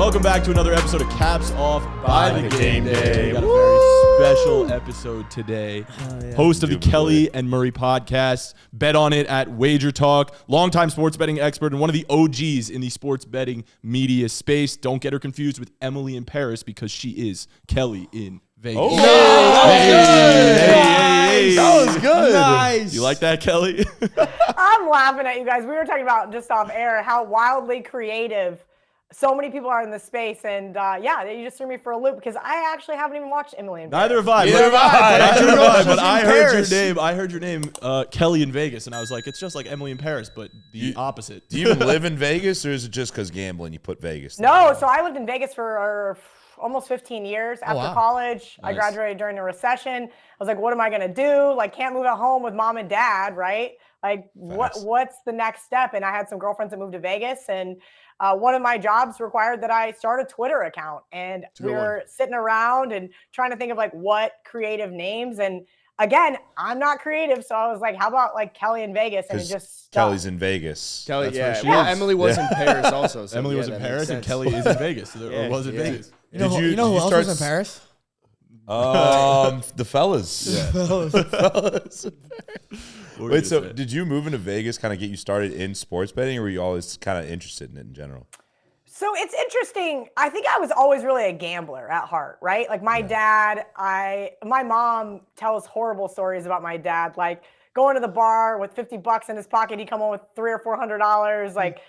Welcome back to another episode of Caps Off by the Game Day. We got a very special episode today. Host of the Kelly and Murray podcast. Bet on it at Wager Talk. Longtime sports betting expert and one of the OGs in the sports betting media space. Don't get her confused with Emily in Paris because she is Kelly in Vegas. Oh, that was good. Nice. You like that, Kelly? I'm laughing at you guys. We were talking about just off air how wildly creative so many people are in this space, and you just threw me for a loop because I actually haven't even watched Emily in Paris. Neither have I. But I heard your name. I heard your name, Kelly in Vegas, and I was like, it's just like Emily in Paris, but the opposite. Do you even live in Vegas, or is it just because gambling you put Vegas there? No, so I lived in Vegas for almost 15 years. After college, Nice. I graduated during the recession. I was like, what am I going to do? Like, can't move at home with mom and dad, right? Like, what's the next step? And I had some girlfriends that moved to Vegas, and one of my jobs required that I start a Twitter account. And we were sitting around and trying to think of like what creative names. And again, I'm not creative. So I was like, how about like Kelly in Vegas? And it just stuck. Kelly's in Vegas. Kelly, That's yeah. where she is. Emily was in Paris also. So Emily was in Paris and Kelly is in Vegas. Or was in Vegas. You know who else was in Paris? The fellas. Wait, so did you move into Vegas kind of get you started in sports betting, or were you always kind of interested in it in general? So it's interesting. I think I was always really a gambler at heart, right? Like my dad, my mom tells horrible stories about my dad, like going to the bar with $50 in his pocket, he'd come home with $300 or $400, like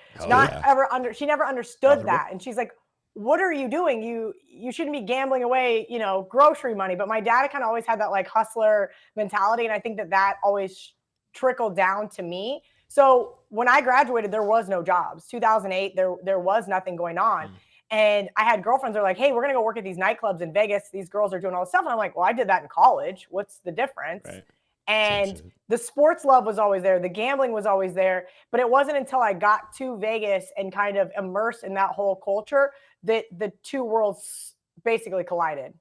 she never understood that. And she's like, what are you doing? You shouldn't be gambling away, grocery money. But my dad kind of always had that like hustler mentality. And I think that always trickled down to me. So when I graduated, there was no jobs. 2008, there was nothing going on. And I had girlfriends that were like, hey, we're going to go work at these nightclubs in Vegas. These girls are doing all this stuff. And I'm like, well, I did that in college. What's the difference? Right. And the sports love was always there. The gambling was always there. But it wasn't until I got to Vegas and kind of immersed in that whole culture that the two worlds basically collided.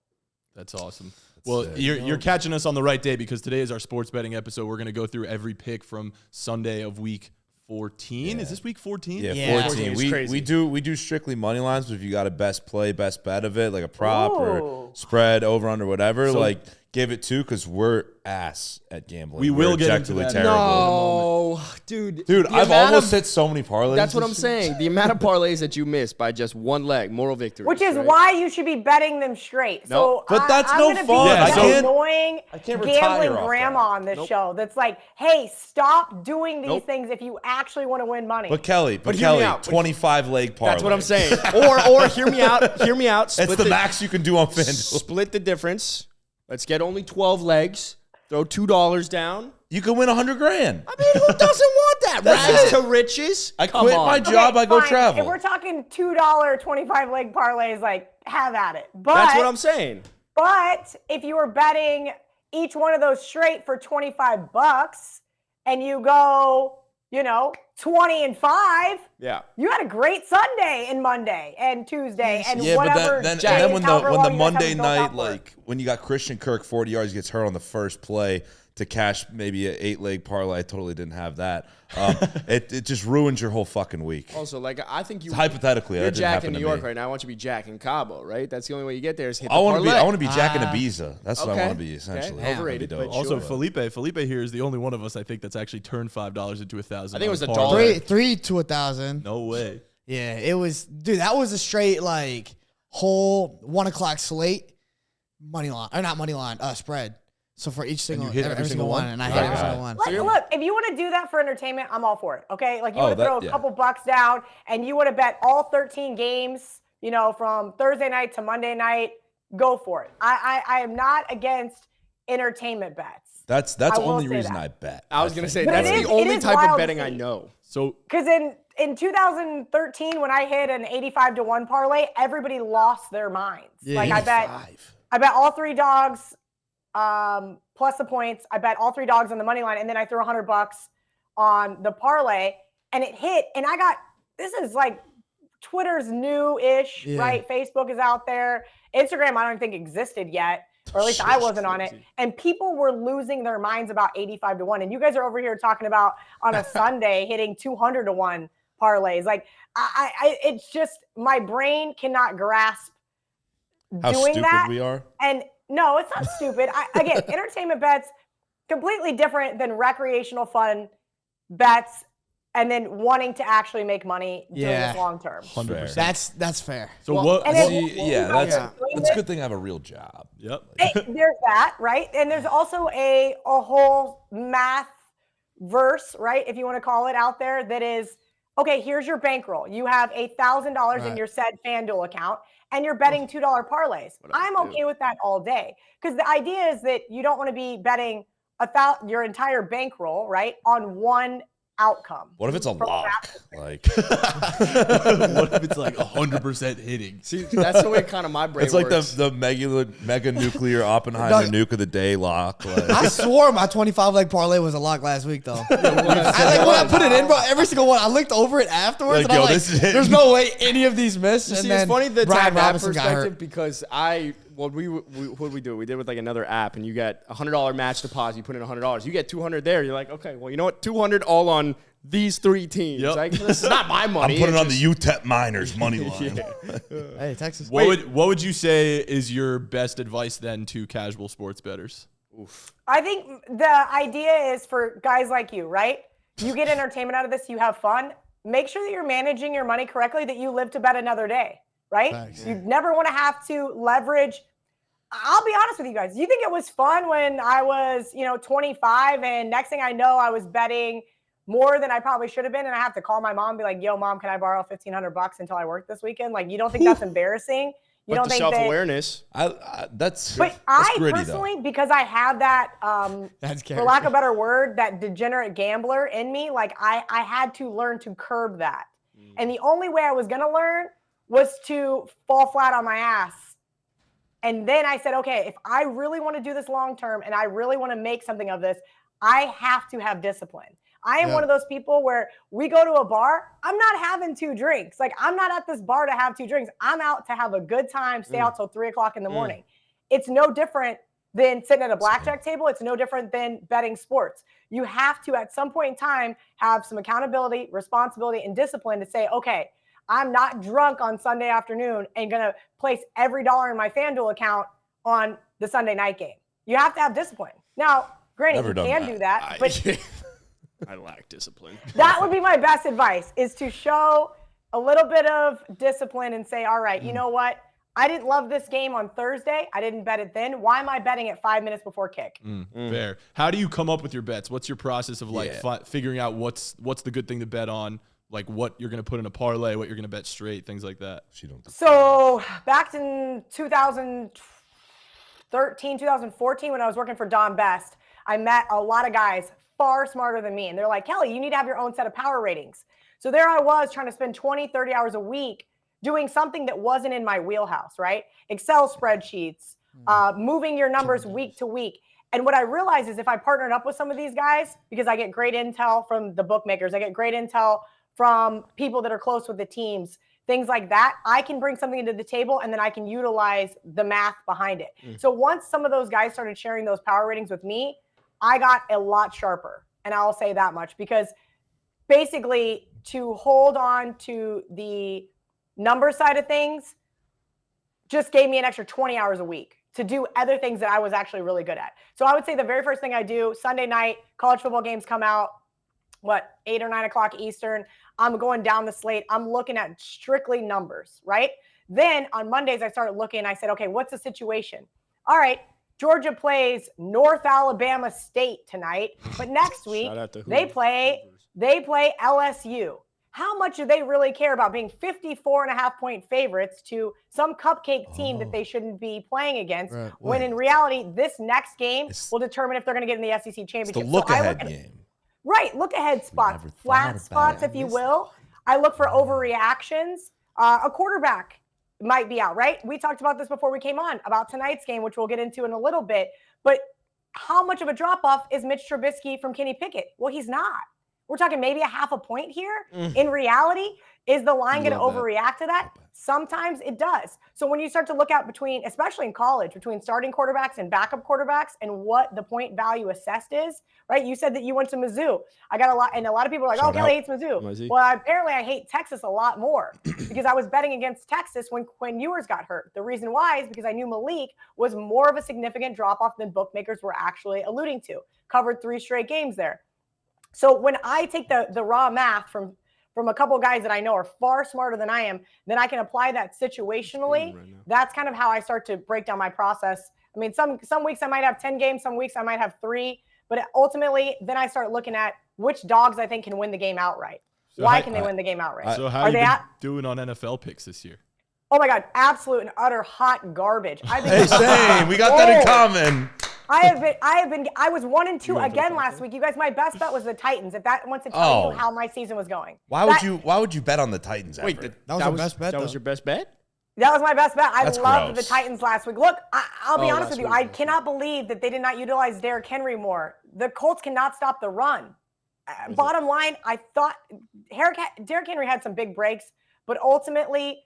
That's awesome. Well, you're catching us on the right day because today is our sports betting episode. We're going to go through every pick from Sunday of week 14. Yeah. Is this week 14? Yeah, 14. We do strictly money lines, but if you got a best play, best bet of it, like a prop or spread, over, under, whatever, like give it to, because we're ass at gambling. We will get into that. Terrible. No, dude, I've almost hit so many parlays. That's what I'm saying. The amount of parlays that you missed by just one leg, moral victory. Which is why you should be betting them straight. Nope. So but that's I'm no gonna fun. Be I annoying can't gambling retire grandma on this show. That's like, hey, stop doing these things if you actually want to win money. But Kelly, 25 leg parlay. That's what I'm saying. Or hear me out. That's the max you can do on FanDuel. Split the difference. Let's get only 12 legs. Throw $2 down. You can win $100,000. I mean, who doesn't want that? Rags to riches. I quit my job. I go travel. If we're talking $2 25 leg parlays, like have at it. But that's what I'm saying. But if you were betting each one of those straight for $25 and you go, 20 and 5. Yeah. You had a great Sunday and Monday and Tuesday and whatever. But then when the Monday night, like when you got Christian Kirk 40 yards, gets hurt on the first play to cash maybe an 8-leg parlay, I totally didn't have that. It just ruins your whole fucking week. Also, I think hypothetically, you're Jack in New York right now. I want you to be Jack in Cabo, right? That's the only way you get there is hit the parlay. I want to be Jack in Ibiza. That's what I want to be essentially. Okay. Overrated. But also, Felipe here is the only one of us I think that's actually turned $5 into $1,000. I think it was $1. 3 to 1,000. No way. Yeah, it was, dude. That was a straight whole 1 o'clock slate money line, or not money line, spread. So for each single, every single one, and I hit every single one. Look, if you want to do that for entertainment, I'm all for it. Okay, like you want to throw a couple bucks down, and you want to bet all 13 games, from Thursday night to Monday night. Go for it. I am not against entertainment bets. That's the only reason I bet. I was gonna say that's the only type of betting I know. So because in 2013 when I hit an 85-1 parlay, everybody lost their minds. Yeah, I bet all 3 dogs. Plus the points. I bet all 3 dogs on the money line, and then I threw $100 on the parlay, and it hit. And this is like Twitter's new-ish, right? Facebook is out there. Instagram, I don't think existed yet, or at least I wasn't on it. And people were losing their minds about 85-1. And you guys are over here talking about on a Sunday hitting 200-1 parlays. Like it's just my brain cannot grasp How doing stupid that. we are. And no, it's not stupid. Again, entertainment bets completely different than recreational fun bets, and then wanting to actually make money doing this long term. 100%. That's fair. So what? And then, That's a good thing I have a real job. Yep. There's that, right? And there's also a whole math verse, right? If you want to call it out there, that is, okay, here's your bankroll. You have $1,000 in your said FanDuel account, and you're betting $2 parlays. I'm okay with that all day, because the idea is that you don't want to be betting your entire bankroll, right, on one outcome. What if it's a lock? Like, What if it's like 100% hitting? See, that's the way kind of my brain it's like works. the mega nuclear Oppenheimer nuke of the day lock. Like. I swore my 25-leg parlay was a lock last week, though. When I put it in, bro, every single one, I looked over it afterwards, Like, and I'm yo, like, this is it. there's no way any of these missed. You And see, then it's funny that Brian have that Robinson got perspective hurt. because what did we do? We did with like another app, and you get $100 match deposit. You put in $100, you get $200 there. You're like, okay, well, you know what? 200 all on these 3 teams. Yep. Like, this is not my money. I'm putting It's on the UTEP Miners money line. Hey, Texas. What would you say is your best advice then to casual sports bettors? I think the idea is for guys like you, right? You get entertainment out of this, you have fun. Make sure that you're managing your money correctly, that you live to bet another day, right? Thanks. You never want to have to leverage. I'll be honest with you guys. You think it was fun when I was, 25, and next thing I know, I was betting more than I probably should have been, and I have to call my mom and be like, yo, Mom, can I borrow $1,500 until I work this weekend? Like, you don't think that's embarrassing? You but don't the think self-awareness. That's But that's I gritty, personally, because I have that, That's for lack of a better word, that degenerate gambler in me, like I had to learn to curb that. And the only way I was going to learn was to fall flat on my ass. And then I said, okay, if I really want to do this long term and I really want to make something of this, I have to have discipline. I am one of those people where we go to a bar, I'm not having 2 drinks. Like, I'm not at this bar to have 2 drinks. I'm out to have a good time, stay out till 3:00 in the morning. It's no different than sitting at a blackjack table. It's no different than betting sports. You have to, at some point in time, have some accountability, responsibility, and discipline to say, okay, I'm not drunk on Sunday afternoon and going to place every dollar in my FanDuel account on the Sunday night game. You have to have discipline. Now, granted, you can do that, but I lack discipline. that would be my best advice, is to show a little bit of discipline and say, all right, you know what? I didn't love this game on Thursday. I didn't bet it then. Why am I betting it 5 minutes before kick? Fair. How do you come up with your bets? What's your process of figuring out what's the good thing to bet on? Like what you're going to put in a parlay, what you're going to bet straight, things like that. So back in 2013, 2014, when I was working for Don Best, I met a lot of guys far smarter than me. And they're like, Kelly, you need to have your own set of power ratings. So there I was trying to spend 20, 30 hours a week doing something that wasn't in my wheelhouse, right? Excel spreadsheets, moving your numbers week to week. And what I realized is if I partnered up with some of these guys, because I get great intel from the bookmakers, I get great intel from people that are close with the teams, things like that, I can bring something to the table and then I can utilize the math behind it. So once some of those guys started sharing those power ratings with me, I got a lot sharper. And I'll say that much, because basically to hold on to the number side of things just gave me an extra 20 hours a week to do other things that I was actually really good at. So I would say the very first thing I do, Sunday night, college football games come out, 8 or 9 o'clock Eastern. I'm going down the slate. I'm looking at strictly numbers, right? Then on Mondays, I started looking. I said, okay, what's the situation? All right, Georgia plays North Alabama State tonight, but next week they play LSU. How much do they really care about being 54.5-point favorites to some cupcake team that they shouldn't be playing against? Right. When in reality, this next game will determine if they're going to get in the SEC championship. It's the look-ahead game. Right, look-ahead spots, flat spots, if you will. I look for overreactions. A quarterback might be out, right? We talked about this before we came on, about tonight's game, which we'll get into in a little bit. But how much of a drop-off is Mitch Trubisky from Kenny Pickett? Well, he's not. We're talking maybe a half a point here. In reality, is the line going to overreact to that? Sometimes it does. So when you start to look at between, especially in college, between starting quarterbacks and backup quarterbacks and what the point value assessed is, right? You said that you went to Mizzou. I got a lot, and a lot of people are like, Kelly hates Mizzou. Well, apparently I hate Texas a lot more because I was betting against Texas when Ewers got hurt. The reason why is because I knew Malik was more of a significant drop-off than bookmakers were actually alluding to. Covered 3 straight games there. So when I take the raw math from a couple of guys that I know are far smarter than I am, then I can apply that situationally. That's kind of how I start to break down my process. I mean, some weeks I might have 10 games, some weeks I might have 3, but ultimately then I start looking at which dogs I think can win the game outright. So why can they win the game outright? So how are you doing on NFL picks this year? Oh my God, absolute and utter hot garbage. Hey, same. We got that in common. I was 1-2 again last week. You guys, my best bet was the Titans. If that wants to tell you how my season was going. Why would you bet on the Titans? Wait, ever? that was your best bet. That was your best bet? That was my best bet. I loved gross. the Titans last week. Look, I'll be honest with you. I cannot believe that they did not utilize Derrick Henry more. The Colts cannot stop the run. Bottom line, I thought Derrick Henry had some big breaks, but ultimately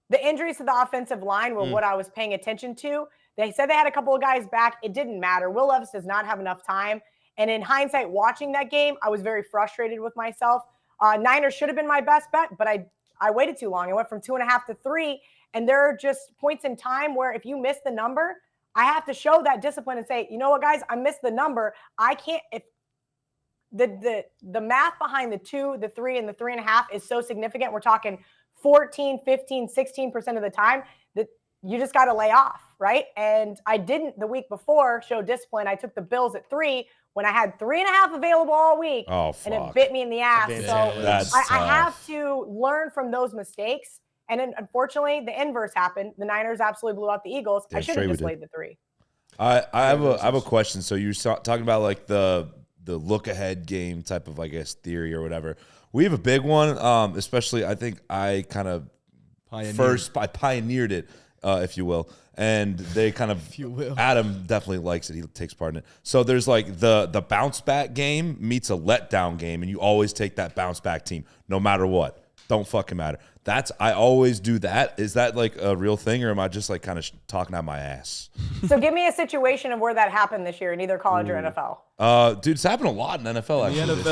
the injuries to the offensive line were what I was paying attention to. They said they had a couple of guys back. It didn't matter. Will Levis does not have enough time. And in hindsight, watching that game, I was very frustrated with myself. Niners should have been my best bet, but I waited too long. I went from 2.5 to 3. And there are just points in time where if you miss the number, I have to show that discipline and say, you know what, guys, I missed the number. I can't, if the math behind the 2, the 3, and the 3.5 is so significant. We're talking 14, 15, 16% of the time that you just got to lay off, right? And I didn't the week before show discipline. I took the Bills at 3 when I had 3.5 available all week. Oh, fuck. And it bit me in the ass. That's I have to learn from those mistakes. And then, unfortunately, the inverse happened. The Niners absolutely blew out the Eagles. I should have just laid the 3. I have a question. So you're talking about like the look ahead game type of, I guess, theory or whatever. We have a big one, especially I think I kind of pioneered it, if you will. And they kind of, Adam definitely likes it. He takes part in it. So there's like the bounce back game meets a letdown game, and you always take that bounce back team, no matter what. Don't fucking matter. I always do that. Is that like a real thing, or am I just like kind of talking out my ass? So give me a situation of where that happened this year in either college or NFL. Dude, it's happened a lot in NFL. Actually, the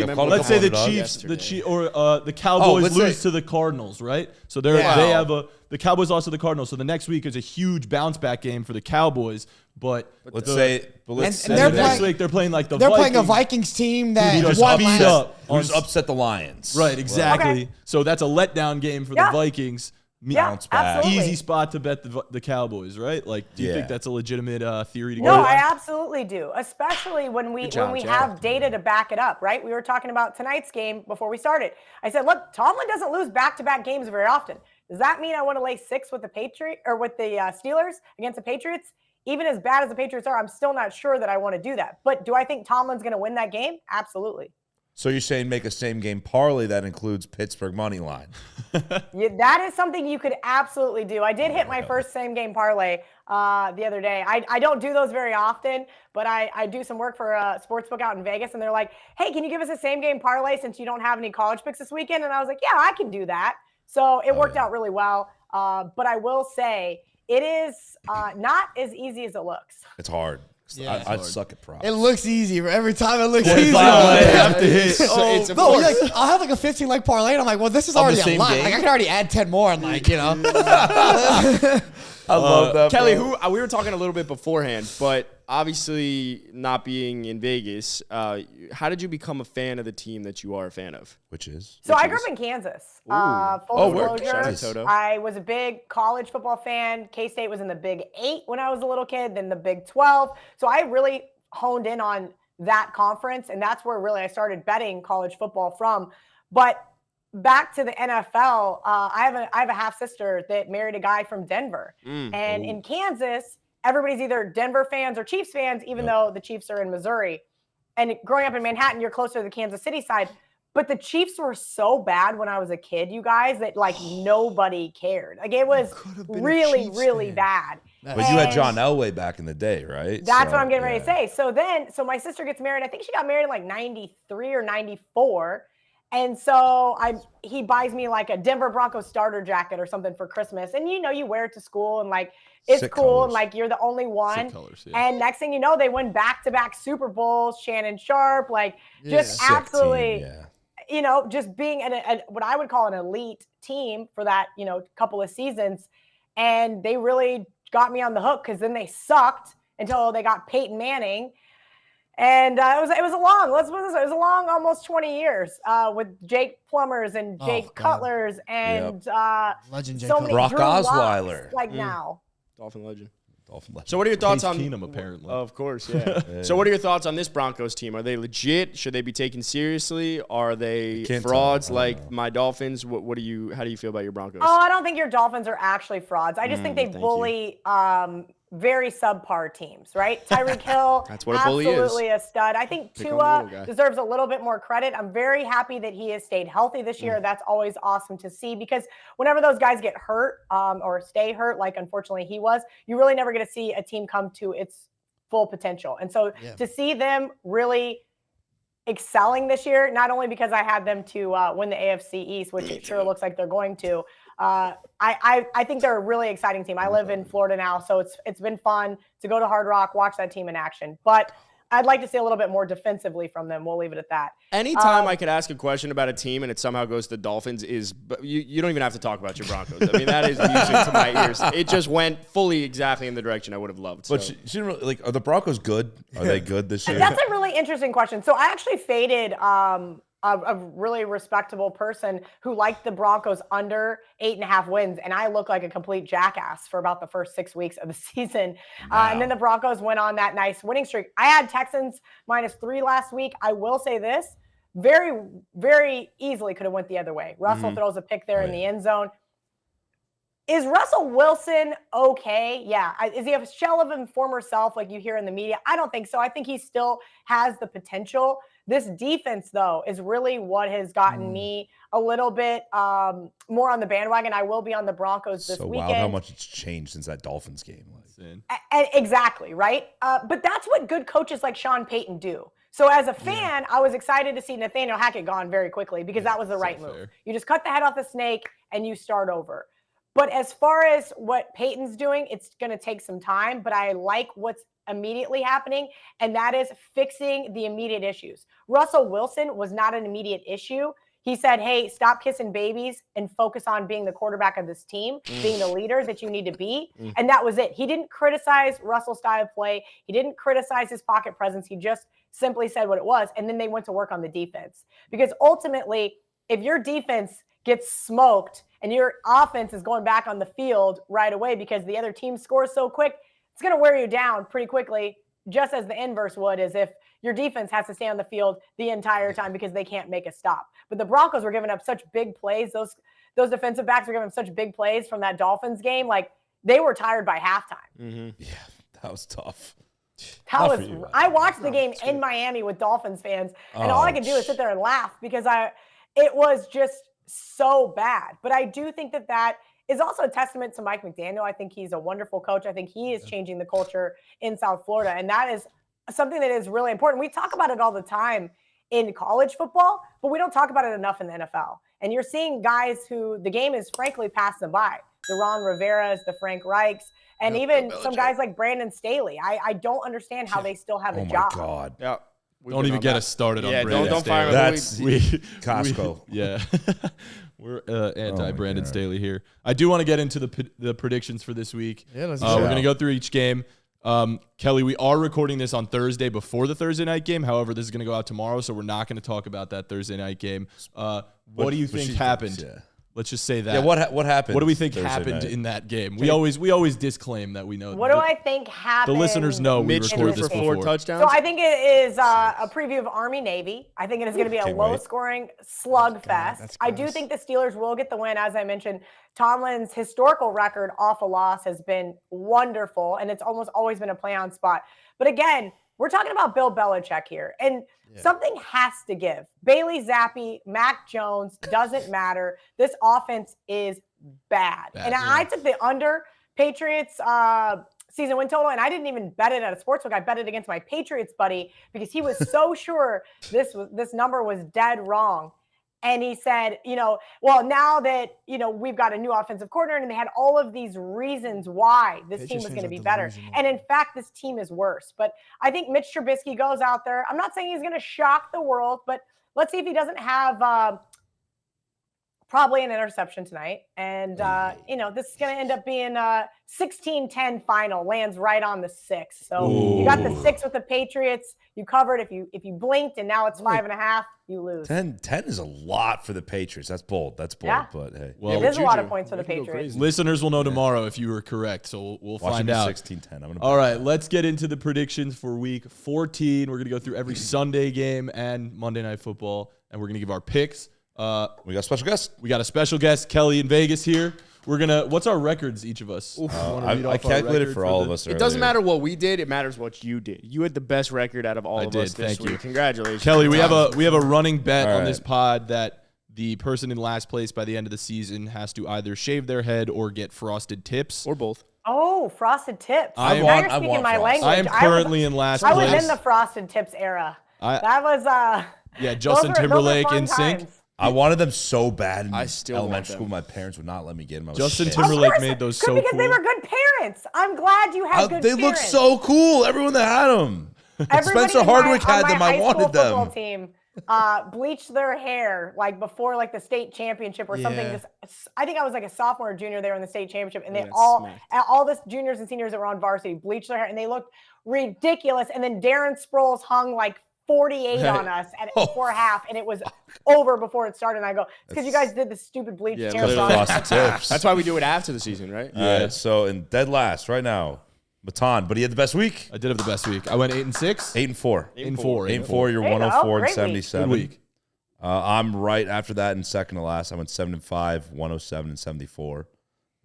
NFL. Let's say the Cowboys lose to the Cardinals, right? So they have the Cowboys lost to the Cardinals. So the next week is a huge bounce back game for the Cowboys. But let's say next week they're playing like the They're Vikings. playing a Vikings team that just won beat last. up. Who's upset the Lions? Right, exactly. Okay. So that's a letdown game for the Vikings. Bounce back. absolutely. Easy spot to bet the Cowboys, right? Like, do you think that's a legitimate theory to go? No, I absolutely do. Especially when we have data to back it up, right? We were talking about tonight's game before we started. I said, look, Tomlin doesn't lose back-to-back games very often. Does that mean I want to lay 6 with the Steelers against the Patriots? Even as bad as the Patriots are, I'm still not sure that I want to do that. But do I think Tomlin's going to win that game? Absolutely. So you're saying make a same game parlay that includes Pittsburgh money line? That is something you could absolutely do. I did hit my first same game parlay the other day. I don't do those very often, but I do some work for a sportsbook out in Vegas, and they're like, hey, can you give us a same game parlay since you don't have any college picks this weekend? And I was like, yeah, I can do that. So it worked out really well. But I will say it is not as easy as it looks. It's hard. Yeah, I suck at props. It looks easy, but every time it looks easy. Have to hit. I'll have like a 15-leg parlay, and I'm like, well, this is already a lot. Like, I can already add 10 more, and like, you know. I love that, Kelly, we were talking a little bit beforehand, but obviously not being in Vegas, how did you become a fan of the team that you are a fan of? Which is? So I grew up in Kansas. Full disclosure, I was a big college football fan. K-State was in the Big 8 when I was a little kid, then the Big 12. So I really honed in on that conference, and that's where really I started betting college football from. But back to the NFL, I have a half sister that married a guy from Denver, and in Kansas, everybody's either Denver fans or Chiefs fans, even though the Chiefs are in Missouri. And growing up in Manhattan, you're closer to the Kansas City side. But the Chiefs were so bad when I was a kid, you guys, that like nobody cared. Like it was really, really bad. But you had John Elway back in the day, right? That's what I'm getting ready to say. So my sister gets married. I think she got married in like 93 or 94. And so he buys me like a Denver Broncos starter jacket or something for Christmas. And you wear it to school and like it's Sick cool colors. and like you're the only one. Sick colors, yeah. And next thing you know, they win back-to-back Super Bowls, Shannon Sharp, like just Sick absolutely, team, yeah. Just being what I would call an elite team for that, couple of seasons. And they really got me on the hook because then they sucked until they got Peyton Manning. And it was a long almost 20 years with Jake Plumbers and Jake Cutlers and Legend Jake so many Brock Drew Locks, Osweiler. now. Dolphin legend. Dolphin legend. So what are your thoughts Case on Keenum, apparently. Of course, yeah. So what are your thoughts on this Broncos team? Are they legit? Should they be taken seriously? Are they can't frauds tell. I don't like know. my Dolphins? How do you feel about your Broncos? Oh, I don't think your Dolphins are actually frauds. I just think they thank bully very subpar teams, right? Tyreek Hill, That's what a bully is. absolutely a stud. I think Pick on the little Tua guy. deserves a little bit more credit. I'm very happy that he has stayed healthy this year. That's always awesome to see because whenever those guys get hurt or stay hurt, like unfortunately he was, you really never get to see a team come to its full potential. And so to see them really excelling this year, not only because I had them to win the AFC East, which it sure looks like they're going to. I think they're a really exciting team. I live in Florida now, so it's been fun to go to Hard Rock, watch that team in action. But I'd like to see a little bit more defensively from them. We'll leave it at that. Anytime I could ask a question about a team and it somehow goes to the Dolphins you don't even have to talk about your Broncos. I mean, that is music to my ears. It just went fully exactly in the direction I would have loved. But so. she didn't really, are the Broncos good? Are they good this year? That's a really interesting question. So I actually faded a really respectable person who liked the Broncos under 8.5 wins. And I look like a complete jackass for about the first 6 weeks of the season. And then the Broncos went on that nice winning streak. I had Texans -3 last week. I will say this, very, very easily could have went the other way. Russell throws a pick there in the end zone. Is Russell Wilson okay? Yeah. Is he a shell of his former self like you hear in the media? I don't think so. I think he still has the potential. This defense, though, is really what has gotten me a little bit more on the bandwagon. I will be on the Broncos this weekend. Wild how much it's changed since that Dolphins game. Exactly, right? But that's what good coaches like Sean Payton do. So as a fan, I was excited to see Nathaniel Hackett gone very quickly because that was the right move. You just cut the head off the snake and you start over. But as far as what Peyton's doing, it's going to take some time. But I like what's immediately happening, and that is fixing the immediate issues. Russell Wilson was not an immediate issue. He said, hey, stop kissing babies and focus on being the quarterback of this team, being the leader that you need to be. And that was it. He didn't criticize Russell's style of play. He didn't criticize his pocket presence. He just simply said what it was. And then they went to work on the defense. Because ultimately, if your defense gets smoked and your offense is going back on the field right away because the other team scores so quick, it's going to wear you down pretty quickly, just as the inverse would, as if your defense has to stay on the field the entire time because they can't make a stop. But the Broncos were giving up such big plays. Those defensive backs were giving up such big plays from that Dolphins game. Like, they were tired by halftime. Yeah, that was tough. I watched the game in Miami with Dolphins fans, and all I could do is sit there and laugh because it was just so bad. But I do think that is also a testament to Mike McDaniel. I think he's a wonderful coach. I think he is changing the culture in South Florida. And that is something that is really important. We talk about it all the time in college football, but we don't talk about it enough in the NFL. And you're seeing guys who the game is frankly passed them by. The Ron Riveras, the Frank Reichs, and even some guys like Brandon Staley. I don't understand how they still have a job. Oh, my God. Yeah. Don't even get us started on Brandon don't fire Staley. him. That's Costco. Yeah. We're anti-Brandon Staley here. I do want to get into the predictions for this week. Yeah, let's we're going to go through each game. Kelly, we are recording this on Thursday before the Thursday night game. However, this is going to go out tomorrow, so we're not going to talk about that Thursday night game. What do you think happened? Yeah. Let's just say that. Yeah, what happened? What do we think Thursday happened night? in that game? We always disclaim that we know. What do I think happened? The listeners know we Mitch record threw this for 4 before. touchdowns. So I think it is a preview of Army-Navy. I think it is going to be a Can't wait. low-scoring slugfest. I do think the Steelers will get the win. As I mentioned, Tomlin's historical record off a loss has been wonderful, and it's almost always been a play-on spot. But again, we're talking about Bill Belichick here, and something has to give. Bailey Zappi, Mac Jones, doesn't matter. This offense is bad. And I took the under Patriots season win total, and I didn't even bet it at a sportsbook. I bet it against my Patriots buddy because he was so sure this number was dead wrong. And he said, well, now that, we've got a new offensive coordinator, and they had all of these reasons why this team was going to be better. And in fact, this team is worse. But I think Mitch Trubisky goes out there. I'm not saying he's going to shock the world, but let's see if he doesn't have probably an interception tonight. And, this is going to end up being a 16-10 final, lands right on the 6. So you got the 6 with the Patriots. You covered if you blinked, and now it's 5.5, you lose. 10 is a lot for the Patriots. That's bold. Yeah. But hey. Well, it is a lot of points for the Patriots. Listeners will know tomorrow if you were correct, so we'll find out. 16-10. All right, let's get into the predictions for Week 14. We're going to go through every Sunday game and Monday Night Football, and we're going to give our picks. We got a special guest. We got a special guest, Kelly in Vegas here. What's our records, each of us? I calculated for all of us. It doesn't matter what we did; it matters what you did. You had the best record out of all of us this week. Congratulations, Kelly. We have a running bet on this pod that the person in last place by the end of the season has to either shave their head or get frosted tips, or both. Oh, frosted tips! I now you're speaking my language. I am currently in last place. I was in the frosted tips era. That was Justin Timberlake in sync. I wanted them so bad in elementary school. My parents would not let me get them. Justin Timberlake made those so cool. Because they were good parents. I'm glad you had good they parents. look so cool. Everyone that had them. Spencer Hardwick had them. I wanted them. Team bleached their hair before the state championship or something. I think I was a sophomore or junior there in the state championship, and they all the juniors and seniors that were on varsity bleached their hair, and they looked ridiculous. And then Darren Sproles hung 48 on us before half, and it was over before it started. And I go, it's because you guys did the stupid bleach hairstyle. That's why we do it after the season, right? Yeah. So in dead last right now, Matan, but he had the best week. I did have the best week. I went 8-6, 8-4, 8-4. You're 104 and 77. Good week. I'm right after that in second to last. I went 7-5, 107 and 74.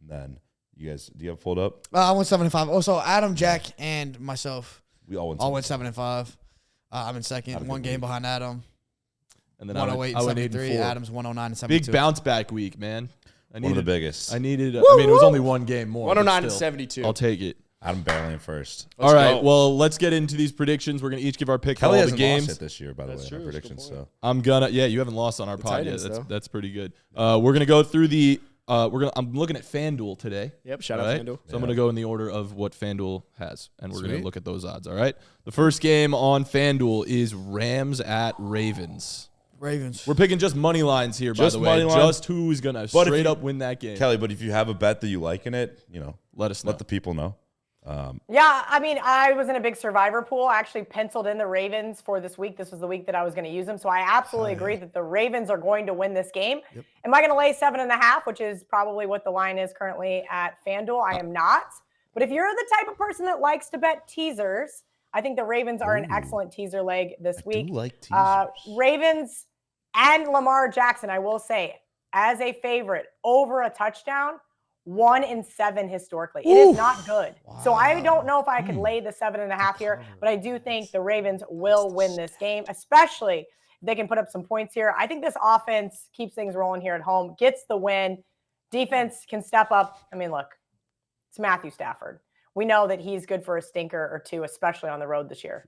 And then you guys, do you have pulled up? I went 7-5. Also, Adam, Jack, and myself. We all went 7-5. I'm in second, one game behind Adam. And then 108 and 73. Adam's 109 and 72. Big bounce back week, man. One of the biggest. I needed. I mean, it was only one game more. 109 and 72. I'll take it. Adam barely in first. All right. Well, let's get into these predictions. We're gonna each give our pick for all the games. Lost it this year, by the way. Our predictions. So I'm gonna. Yeah, you haven't lost on our pod yet. That's pretty good. We're gonna go through the. I'm looking at FanDuel today. Yep, shout out FanDuel. So I'm going to go in the order of what FanDuel has, and we're going to look at those odds, all right? The first game on FanDuel is Rams at Ravens. We're picking just money lines here, by the way. Just who's going to straight up win that game. Kelly, but if you have a bet that you like in it, let us know. Let the people know. Yeah, I mean, I was in a big survivor pool. I actually penciled in the Ravens for this week. This was the week that I was going to use them. So I absolutely agree that the Ravens are going to win this game. Yep. Am I going to lay 7.5, which is probably what the line is currently at FanDuel? I am not. But if you're the type of person that likes to bet teasers, I think the Ravens are an excellent teaser leg this week. I do like teasers. Ravens and Lamar Jackson, I will say, as a favorite over a touchdown, 1-7 historically. It is not good. Wow. So I don't know if I could lay the 7.5 here, but I do think the Ravens will win this game, especially if they can put up some points here. I think this offense keeps things rolling here at home, gets the win. Defense can step up. I mean, look, it's Matthew Stafford. We know that he's good for a stinker or two, especially on the road this year.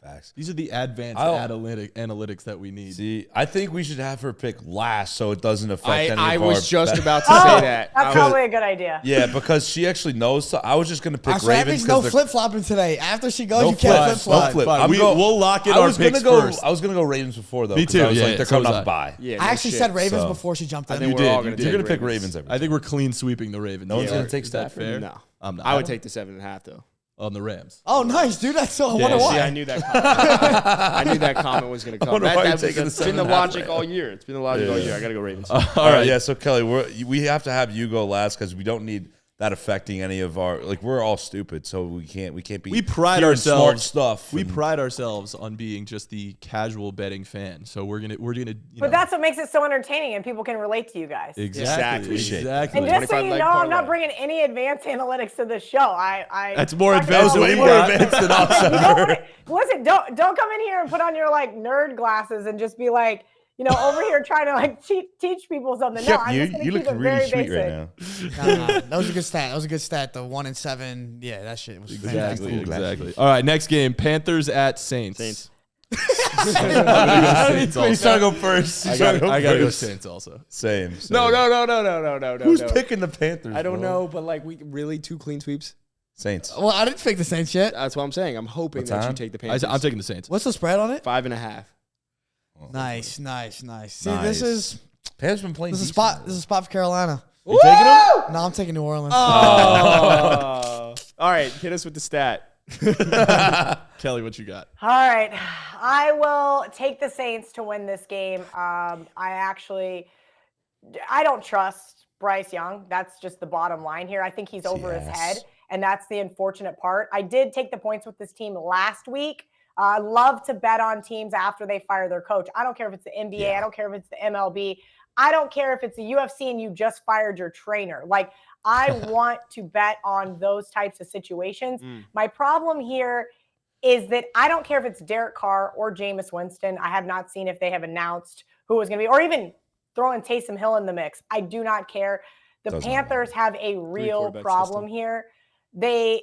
Facts. These are the advanced analytics that we need. See, I think we should have her pick last so it doesn't affect any of our I was just about to say that. That's probably a good idea. Yeah, because she actually knows. So I was just going to pick Ravens. No flip-flopping today. After she goes, you can't flip-flop. We'll lock in our picks first. I was going to go Ravens before, though. Me too. I was like, they're coming off bye. I actually said Ravens before she jumped in. You're going to pick Ravens. I think we're clean sweeping the Ravens. No one's going to take Stafford? No. I'm not. I would take the 7.5, though. On the Rams. Oh, nice, dude. That's so. I wonder why. See, I knew that comment. I knew that comment was going to come. It's been the logic all year. It's been the logic all year. I got to go Ravens. All right. Yeah. So Kelly, we have to have you go last because we don't need that affecting any of our we're all stupid, so we can't be. We pride ourselves. Smart stuff. We pride ourselves on being just the casual betting fan. So we're gonna. But that's what makes it so entertaining, and people can relate to you guys. Exactly. And just so you know, I'm not bringing any advanced analytics to the show. That's more advanced than we than us. Listen, don't come in here and put on your nerd glasses and just be like, over here trying to teach people something. No, I'm just you look really sweet right now. That was a good stat. The 1-7. Yeah, that shit was exactly. All right, next game: Panthers at Saints. Saints He's trying to go first. I gotta go Saints also. Same. No. Who's picking the Panthers? I don't bro? know, but like we really 2 clean sweeps. Saints. Well, I didn't pick the Saints yet. That's what I'm saying. I'm hoping that you Matan? take the Panthers. I'm taking the Saints. What's the spread on it? 5.5. Nice. See, Nice. this is Panthers been playing. this is decent. spot. This is a spot for Carolina. You taking them? No, I'm taking New Orleans. Oh. All right, hit us with the stat. Kelly, what you got? All right. I will take the Saints to win this game. I don't trust Bryce Young. That's just the bottom line here. I think he's over his head, and that's the unfortunate part. I did take the points with this team last week. I love to bet on teams after they fire their coach. I don't care if it's the NBA. Yeah. I don't care if it's the MLB. I don't care if it's the UFC and you just fired your trainer. Like, I want to bet on those types of situations. My problem here is that I don't care if it's Derek Carr or Jameis Winston. I have not seen if they have announced who was going to be, or even throwing Taysom Hill in the mix. I do not care. The Panthers have a real problem here. They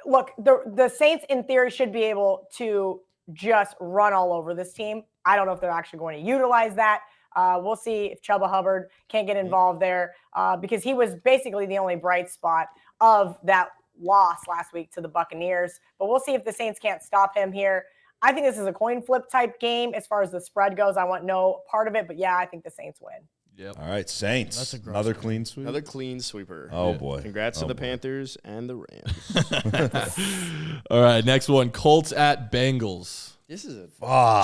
look, the Saints in theory should be able to just run all over this team. I don't know if they're actually going to utilize that. We'll see if Chuba Hubbard can't get involved there because he was basically the only bright spot of that loss last week to the Buccaneers. But we'll see if the Saints can't stop him here. I think this is a coin flip type game as far as the spread goes. I want no part of it, but yeah, I think the Saints win. Yep. All right, Saints. That's a gross Another game. clean sweep. Another clean sweeper. Oh boy. Congrats to the Panthers and the Rams. All right, next one. Colts at Bengals. This is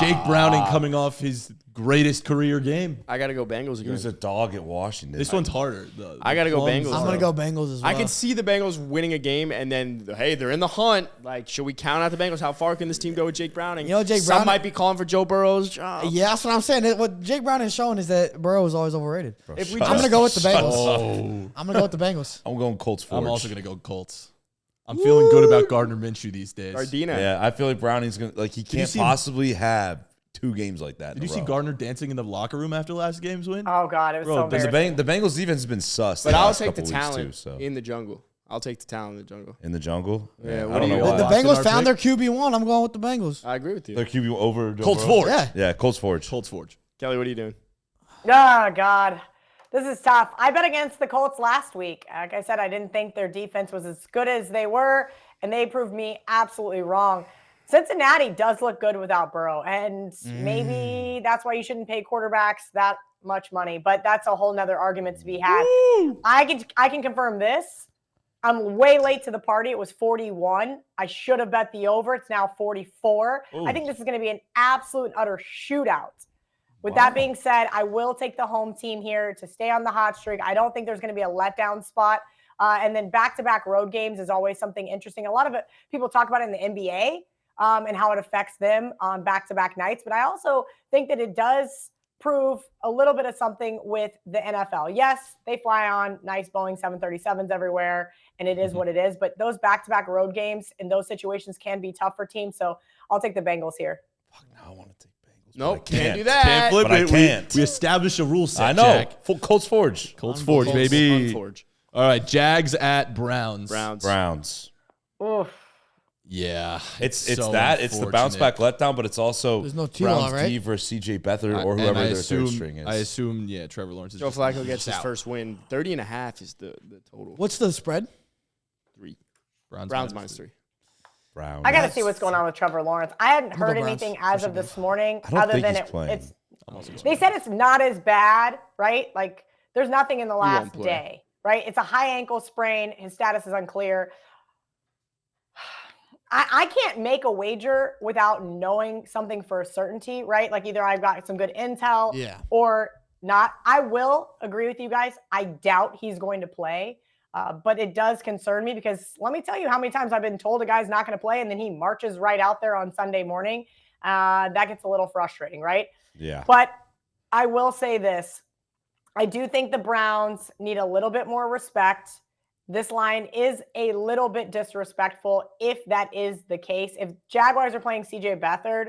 Jake Browning coming off his greatest career game. I got to go Bengals He again. was a dog at Washington. This one's harder. I got to go Bengals. I'm gonna go Bengals as well. I can see the Bengals winning a game, and then hey, they're in the hunt. Like, should we count out the Bengals? How far can this team go with Jake Browning? You know, Jake Some Browning might be calling for Joe Burrow's job. Yeah, that's what I'm saying. What Jake Browning is showing is that Burrow is always overrated. If we I'm gonna go with the Bengals. Oh, I'm gonna go with the Bengals. I'm going Colts Forge. I'm also going to go Colts. I'm feeling good about Gardner Minshew these days. Gardena. Yeah, I feel like Browning's going to, like, he can't possibly have 2 games like that. Did you see Gardner dancing in the locker room after last game's win? Oh, God, it was so Because embarrassing. the Bengals defense has been sus. But the I'll last take the couple weeks talent too, so. in the jungle. I'll take the talent in the jungle. In the jungle? Yeah, I what don't do you know got? why. The Locking Bengals our found pick? their QB1. I'm going with the Bengals. I agree with you. Their QB over Joe Colts Burrow? Forge. Yeah. Colts Forge. Colts Forge. Kelly, what are you doing? Oh, God. This is tough. I bet against the Colts last week. Like I said, I didn't think their defense was as good as they were, and they proved me absolutely wrong. Cincinnati does look good without Burrow, and maybe that's why you shouldn't pay quarterbacks that much money, but that's a whole nother argument to be had. I can confirm this. I'm way late to the party. It was 41. I should have bet the over. It's now 44. I think this is going to be an absolute utter shootout. With that being said, I will take the home team here to stay on the hot streak. I don't think there's going to be a letdown spot. And then back-to-back road games is always something interesting. A lot of it, people talk about it in the NBA and how it affects them on back-to-back nights. But I also think that it does prove a little bit of something with the NFL. Yes, they fly on nice Boeing 737s everywhere, and it is what it is. But those back-to-back road games in those situations can be tough for teams. So I'll take the Bengals here. Now I want to take Bengals. Nope, but I can't do that. Can't flip But I it. can't. We established a rule set. I know. Jack. Colts Forge. Colts Forge, baby. Forge. All right, Jags at Browns. Browns. Oof. Yeah. It's so that. It's the bounce back letdown, but it's also There's no T-Law, Browns right? D versus CJ Beathard or And whoever I their assume, third string is. I assume, yeah, Trevor Lawrence is Joe just Flacco gets his out. first win. 30.5 is the total. What's the spread? 3. Browns minus 3. Browns. I got to see what's going on with Trevor Lawrence. I hadn't go heard Browns. anything as of this morning I don't other think than he's playing. it's they said it's not as bad, right? Like there's nothing in the last play. day, right? It's a high ankle sprain. His status is unclear. I can't make a wager without knowing something for certainty, right? Like either I've got some good intel or not. I will agree with you guys. I doubt he's going to play, but it does concern me because let me tell you how many times I've been told a guy's not going to play and then he marches right out there on Sunday morning. That gets a little frustrating, right? Yeah. But I will say this. I do think the Browns need a little bit more respect. This line is a little bit disrespectful if that is the case. If Jaguars are playing CJ Beathard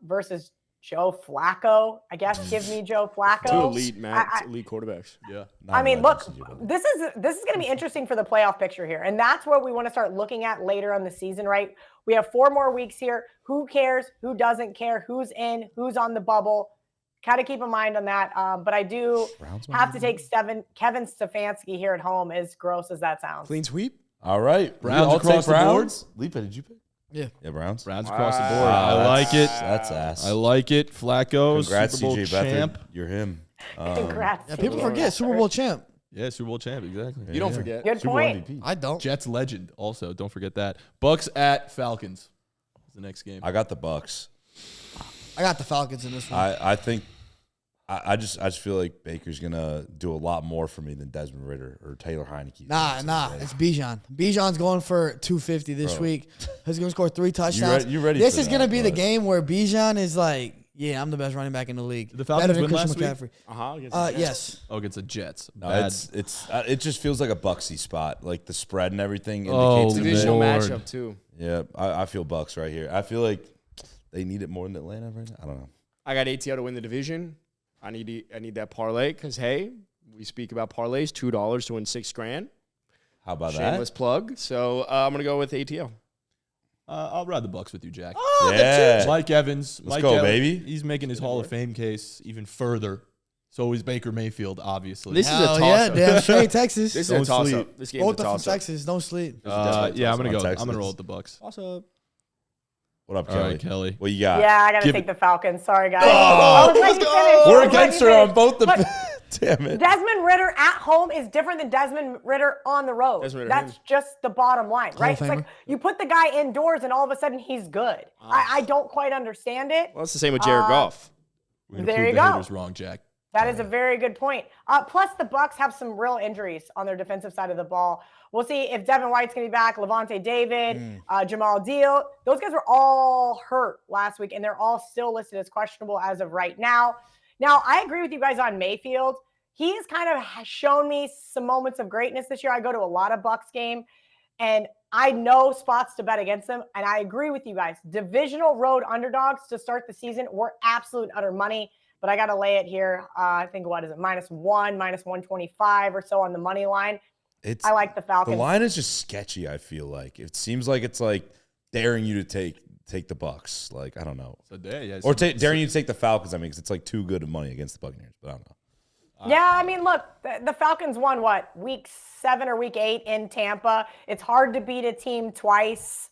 versus Joe Flacco. I guess give me Joe Flacco. Two elite quarterbacks. Yeah. I mean, look, this is going to be interesting for the playoff picture here, and that's what we want to start looking at later on the season, right? We have 4 more weeks here. Who cares? Who doesn't care? Who's in? Who's on the bubble? Kind of keep in mind on that. But I do have to take Kevin Stefanski here at home, as gross as that sounds. Clean sweep. All right. Browns across the board. Felipe, did you pick? Yeah. Browns. Browns across the board. I like it. That's ass. I like it. Flacco, Congrats, Super Bowl CJ champ. Beathard. You're him. Congrats. Yeah, people forget Super Bowl champ. Yeah, Super Bowl champ, exactly. You don't forget. Good Super point. Bowl MVP. I don't. Jets legend also. Don't forget that. Bucks at Falcons is the next game. I got the Bucks. I got the Falcons in this one. I think I just feel like Baker's gonna do a lot more for me than Desmond Ritter or Taylor Heineke. Nah. It's Bijan. Bijan's going for 250 this week. He's going to score 3 touchdowns. You ready This for is going to that, be the bud. game where Bijan is like, yeah, I'm the best running back in the league. Did the Falcons Better than win Christian last week? McCaffrey. Yes. Oh, against the Jets. No, Bad. it just feels like a Bucksy spot. Like the spread and everything Oh, indicates. Divisional Lord. matchup too. Yeah, I feel Bucks right here. I feel like they need it more than Atlanta right now. I don't know. I got ATL to win the division. I need that parlay because hey, we speak about parlays. $2 to win $6,000. How about Shameless plug. So I'm gonna go with ATL. I'll ride the Bucks with you, Jack. that? Yeah. Mike Evans. Let's Mike go, Evans, baby. He's making his Hall of Fame case even further. So is Baker Mayfield, obviously. This is a Hell toss-up. yeah, damn straight Texas. This is Don't a toss sleep. up. This game's Both a are from toss up. Texas. Don't sleep. Yeah, I'm gonna go. Texas. I'm gonna roll with the Bucks. Toss up. What up, All Kelly? right, Kelly. What you got? Yeah, I got to Give take it- the Falcons. Sorry, guys. Oh, let's go. We're against her on both the. Look, Damn it. Desmond Ritter at home is different than Desmond Ritter on the road. Desmond Ritter, That's just the bottom line, right? It's Famer. like you put the guy indoors and all of a sudden he's good. I don't quite understand it. Well, it's the same with Jared Goff. We're gonna There prove you the go. haters wrong, Jack. That is a very good point. Plus, the Bucks have some real injuries on their defensive side of the ball. We'll see if Devin White's going to be back, Levante David, Jamal Deal. Those guys were all hurt last week, and they're all still listed as questionable as of right now. Now, I agree with you guys on Mayfield. He has kind of shown me some moments of greatness this year. I go to a lot of Bucks game, and I know spots to bet against them, and I agree with you guys. Divisional road underdogs to start the season were absolute utter money. But I got to lay it here. I think, what is it? -1, -125 or so on the money line. I like the Falcons. The line is just sketchy, I feel like. It seems like it's like daring you to take the Bucks. Like, I don't know. So yeah, Or daring you to take the Falcons, I mean, because it's like too good of money against the Buccaneers. But I don't know. Yeah, I mean, look, the Falcons won, week 7 or week 8 in Tampa. It's hard to beat a team twice.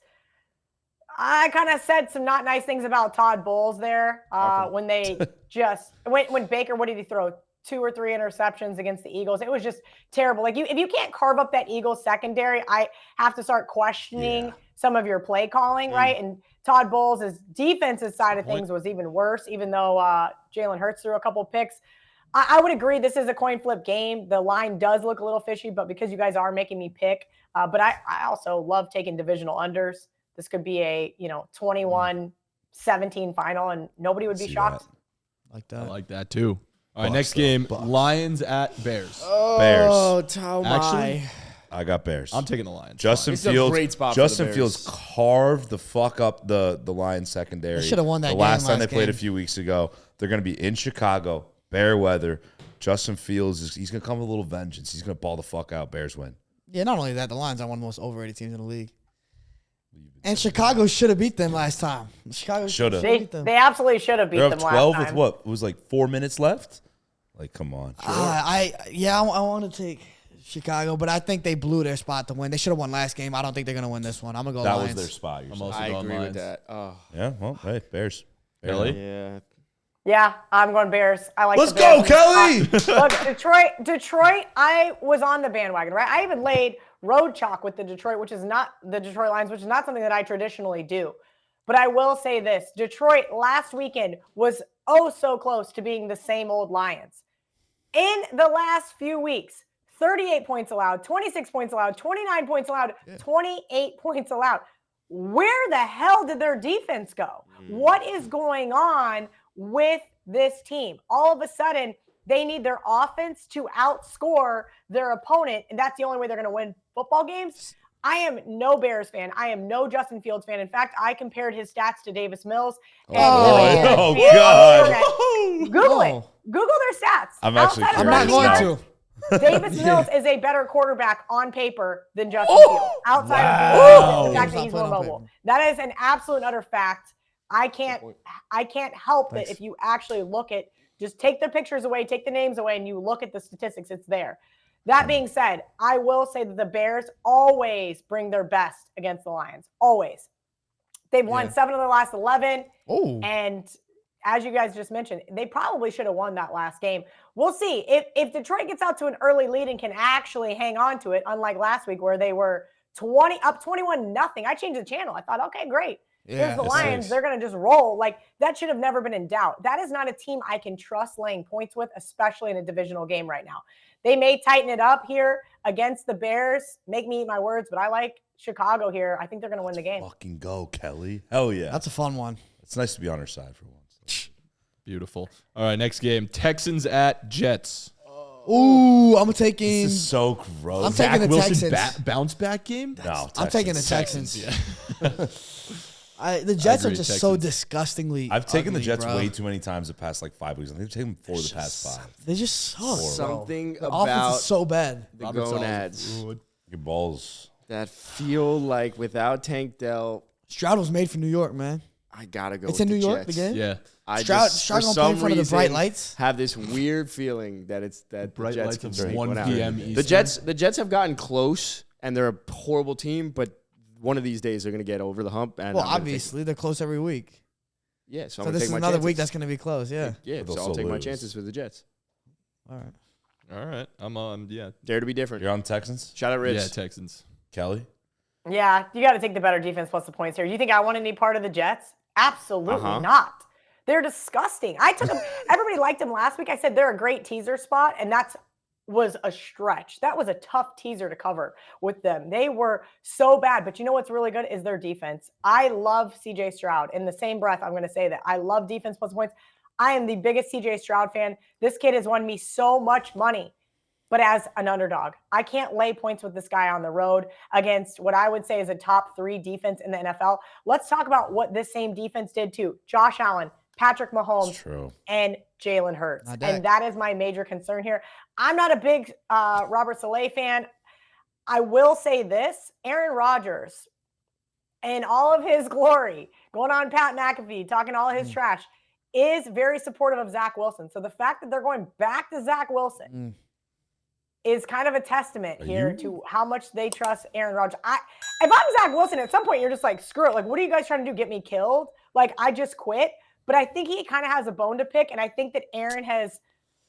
I kind of said some not nice things about Todd Bowles there when they when Baker, what did he throw? 2 or 3 interceptions against the Eagles. It was just terrible. Like if you can't carve up that Eagles secondary, I have to start questioning some of your play calling, right? And Todd Bowles' defensive side of things was even worse, even though Jalen Hurts threw a couple picks. I would agree this is a coin flip game. The line does look a little fishy, but because you guys are making me pick, but I also love taking divisional unders. This could be a 21-17 final, and nobody would be shocked. Like that. I like that too. All right, Bucks, next though. game: Bucks. Lions at Bears. Bears. Tao Actually, I got Bears. I'm taking the Lions. Justin This is a Fields. great spot for the Justin Bears. Fields carved the fuck up the Lions secondary. They should have won that the game last time last they played a game. few weeks ago. They're going to be in Chicago, bear weather. Justin Fields he's going to come with a little vengeance. He's going to ball the fuck out. Bears win. Yeah, not only that, the Lions are one of the most overrated teams in the league. And Chicago should have beat them last time. Chicago Shoulda. beat them. They absolutely should have beat They're them up last 12 time. with what? It was like 4 minutes left. Like, come on. I want to take Chicago, but I think they blew their spot to win. They should have won last game. I don't think they're going to win this one. I'm going to go That Lions. was their spot. You're I'm saying. also I going agree Lions. with that. Oh, Yeah. Well, hey, Bears. Kelly? yeah. Yeah, I'm going Bears. I like. Let's the Bears. go, Kelly. Look, Detroit. I was on the bandwagon, right? I even laid road chalk with the Detroit, which is not the Detroit Lions, which is not something that I traditionally do. But I will say this: Detroit last weekend was so close to being the same old Lions. In the last few weeks, 38 points allowed, 26 points allowed, 29 points allowed, 28 points allowed. Where the hell did their defense go? What is going on with this team? All of a sudden, they need their offense to outscore their opponent, and that's the only way they're going to win football games. I am no Bears fan. I am no Justin Fields fan. In fact, I compared his stats to Davis Mills. And God. Google it. Google their stats. I'm actually Outside of I'm not curious going now. to. Davis Mills is a better quarterback on paper than Justin Fields. Outside of the fact that he's more mobile. That is an absolute and utter fact. I can't help that if you actually look at, just take the pictures away, take the names away, and you look at the statistics, it's there. That being said, I will say that the Bears always bring their best against the Lions. Always. They've won 7 of their last 11. Oh. And as you guys just mentioned, they probably should have won that last game. We'll see. If Detroit gets out to an early lead and can actually hang on to it, unlike last week where they were 21-0. I changed the channel. I thought, okay, great. Here's the Lions. They're going to just roll. Like, that should have never been in doubt. That is not a team I can trust laying points with, especially in a divisional game right now. They may tighten it up here against the Bears. Make me eat my words, but I like Chicago here. I think they're going to win the game. Fucking go, Kelly. Hell yeah. That's a fun one. It's nice to be on our side for once. Beautiful. All right, next game. Texans at Jets. Ooh, I'm taking. This is so gross. I'm taking the Wilson Texans. bounce back game? No, I'm taking the Texans. Yeah. The Jets are agree, just so Texans. disgustingly. I've taken the ugly, Jets bro. way too many times the past like 5 weeks. I think I've taken them 4 the past 5. They just suck. Something The offense about is so bad. the Robert Saleh. gonads Your balls. that feel like without Tank Dell, Stroud was made for New York, man. I gotta go. It's with in New the York, Jets. the game? Yeah. I Stroud just, gonna for play in some front of the bright reason, lights? have this weird feeling that it's that Bright the Jets lights can of sneak 1 one out. p.m. Eastern. The Jets have gotten close, and they're a horrible team, but one of these days they're going to get over the hump. And Well, I'm gonna obviously, they're close every week. yeah. So, So I'm gonna this take is my another chances. week that's going to be close, yeah. Yeah, But they'll so I'll still take my lose. chances for the Jets. All right. All right. I'm on, Dare to be different. You're on Texans? Shout out Rich. Yeah, Texans. Kelly? Yeah, you got to take the better defense plus the points here. Do you think I want any part of the Jets? Absolutely not. They're disgusting. I took them. Everybody liked them last week. I said they're a great teaser spot, and that was a stretch. That was a tough teaser to cover with them. They were so bad. But you know what's really good is their defense. I love C.J. Stroud. In the same breath, I'm going to say that. I love defense plus points. I am the biggest C.J. Stroud fan. This kid has won me so much money. But as an underdog, I can't lay points with this guy on the road against what I would say is a top 3 defense in the NFL. Let's talk about what this same defense did too. Josh Allen, Patrick Mahomes, and Jalen Hurts. And that is my major concern here. I'm not a big Robert Saleh fan. I will say this, Aaron Rodgers, in all of his glory, going on Pat McAfee, talking all of his trash, is very supportive of Zach Wilson. So the fact that they're going back to Zach Wilson is kind of a testament here to how much they trust Aaron Rodgers. If I'm Zach Wilson, at some point you're just like, screw it. Like, what are you guys trying to do? Get me killed? Like, I just quit. But I think he kind of has a bone to pick, and I think that Aaron has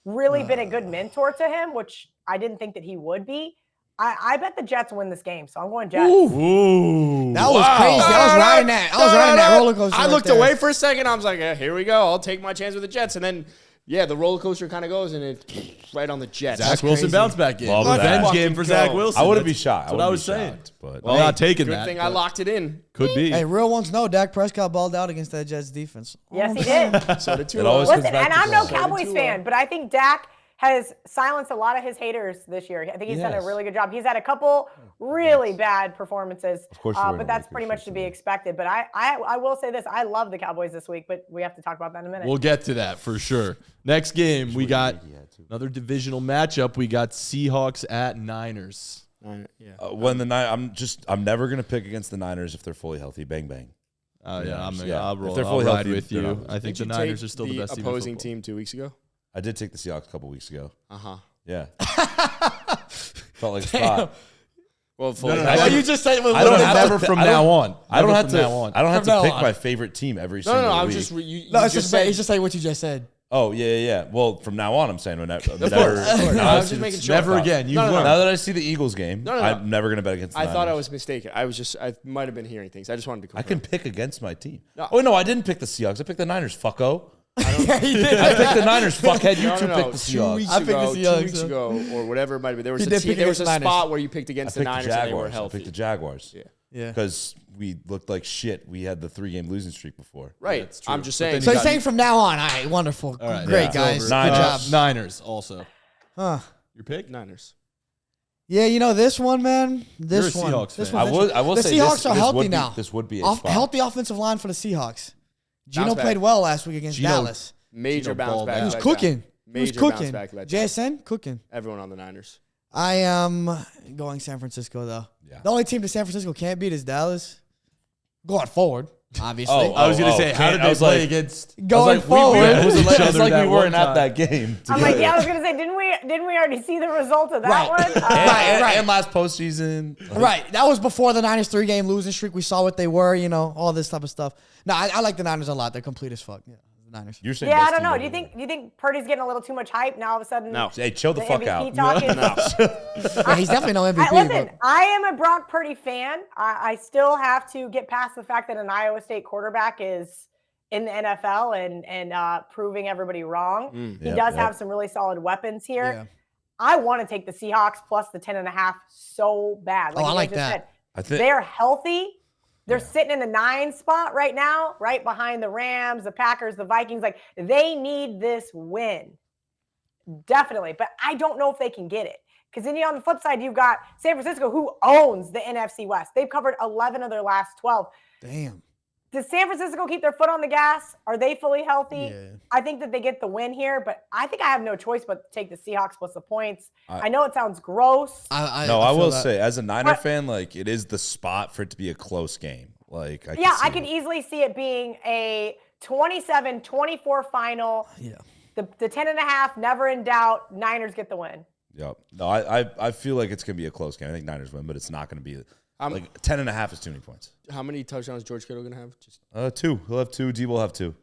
really been a good mentor to him, which I didn't think that he would be. I bet the Jets win this game, so I'm going Jets. Ooh. That was crazy. I was riding that roller coaster. I right looked there. away for a second. I was like, here we go. I'll take my chance with the Jets. And then, yeah, the roller coaster kind of goes, and it's right on the Jets. Zach Wilson bounce back game. Love that. Revenge game for Zach Go. Wilson. I wouldn't be That's shocked. what I was saying. But I'm not taking Good that. thing I locked it in. Could be. Hey, real ones know Dak Prescott balled out against that Jets defense. Yes, he did. So did it always comes Listen, back and to I'm no that. Cowboys fan, but I think Dak has silenced a lot of his haters this year. I think he's done a really good job. He's had a couple really bad performances, Of course you but that's pretty much to be expected. But I will say this. I love the Cowboys this week, but we have to talk about that in a minute. We'll get to that for sure. Next game, we got another divisional matchup. We got Seahawks at Niners. when I'm never gonna pick against the Niners if they're fully healthy. Bang bang. I'll roll. If they're I'll fully ride healthy, with they're you. not- I think the Did you Niners take are still the best opposing team. team 2 weeks ago. I did take the Seahawks a couple weeks ago. Uh-huh. Yeah. Felt like a spot. Well, What you just said was I don't literally have Never to- from I don't- now on. I don't Never have from to. now on. I don't have From now to pick on. my favorite team every No, single no, week. I was just you No, it's just just said. it's just like what you just said. Oh yeah. Well, from now on, I'm saying whenever. Of course. I was just making sure. Never again. You've No, no, learned. Now that I see the Eagles game, No. I'm never gonna bet against. The I thought I Niners. was mistaken. I might have been hearing things. I just wanted to confirm. I can pick against my team. No. Oh no, I didn't pick the Seahawks. I picked the Niners. Fucko. Yeah, he did. I picked the Niners. Fuckhead. You No, two no, picked no. the 2 Seahawks. weeks I picked the ago, Seahawks, 2 weeks so- ago, or whatever it might be. There was He a did team, pick there was a against the Niners. spot where you picked I against the picked the Niners and they were Jaguars. I healthy. picked the Jaguars. Yeah. Because we looked like shit. We had the 3-game losing streak before. Right. I'm just saying. So he's saying from now on, all right, wonderful. All right, Great, yeah. guys. It's Good over. job. Niners also. Huh. Your pick? Niners. Yeah, you know this one, man. This You're a one. Seahawks This fan. one's I will the say Seahawks this, are this healthy would now. Be, this would be a spot. Healthy offensive line for the Seahawks. Gino Bounce back. played well last week against Gino- Dallas. Major Gino bounce balled back. out. He was like cooking. that. He was Major cooking. bounce back like that. JSN cooking. Everyone on the Niners. I am going San Francisco though. Yeah. The only team that San Francisco can't beat is Dallas. Going forward, obviously. I was gonna say, how did they play against? Going forward. It was Each like, it's other like that we one weren't at time. that game. I'm like, yeah, I was gonna say, didn't we already see the result of that Right. one? And last postseason. Right. That was before the Niners 3-game losing streak. We saw what they were, all this type of stuff. No, I like the Niners a lot. They're complete as fuck. Yeah, the Niners. You're saying Yeah, best I don't team know. ever. Do you think Purdy's getting a little too much hype now? All of a sudden, No. Hey, chill the fuck MVP out. talk is- Yeah, he's definitely no MVP. Listen, but I am a Brock Purdy fan. I still have to get past the fact that an Iowa State quarterback is in the NFL and proving everybody wrong. He does have some really solid weapons here. Yeah. I want to take the Seahawks plus the 10.5 so bad. I you like just that. said. I think They're healthy. They're sitting in the 9 spot right now, right behind the Rams, the Packers, the Vikings. Like, they need this win. Definitely. But I don't know if they can get it. Because then on the flip side, you've got San Francisco, who owns the NFC West. They've covered 11 of their last 12. damn. Does San Francisco keep their foot on the gas? Are they fully healthy? Yeah. I think that they get the win here, but I think I have no choice but to take the Seahawks plus the points. I- I know it sounds gross. I feel will that. say, as a Niner But- fan, like it is the spot for it to be a close game. Like, I I could easily see it being a 27-24 final. Yeah. The 10.5, never in doubt. Niners get the win. Yep. No, I feel like it's gonna be a close game. I think Niners win, but it's not gonna be like 10.5 is too many points. How many touchdowns is George Kittle gonna have? Just 2. He'll have 2. Debo will have 2.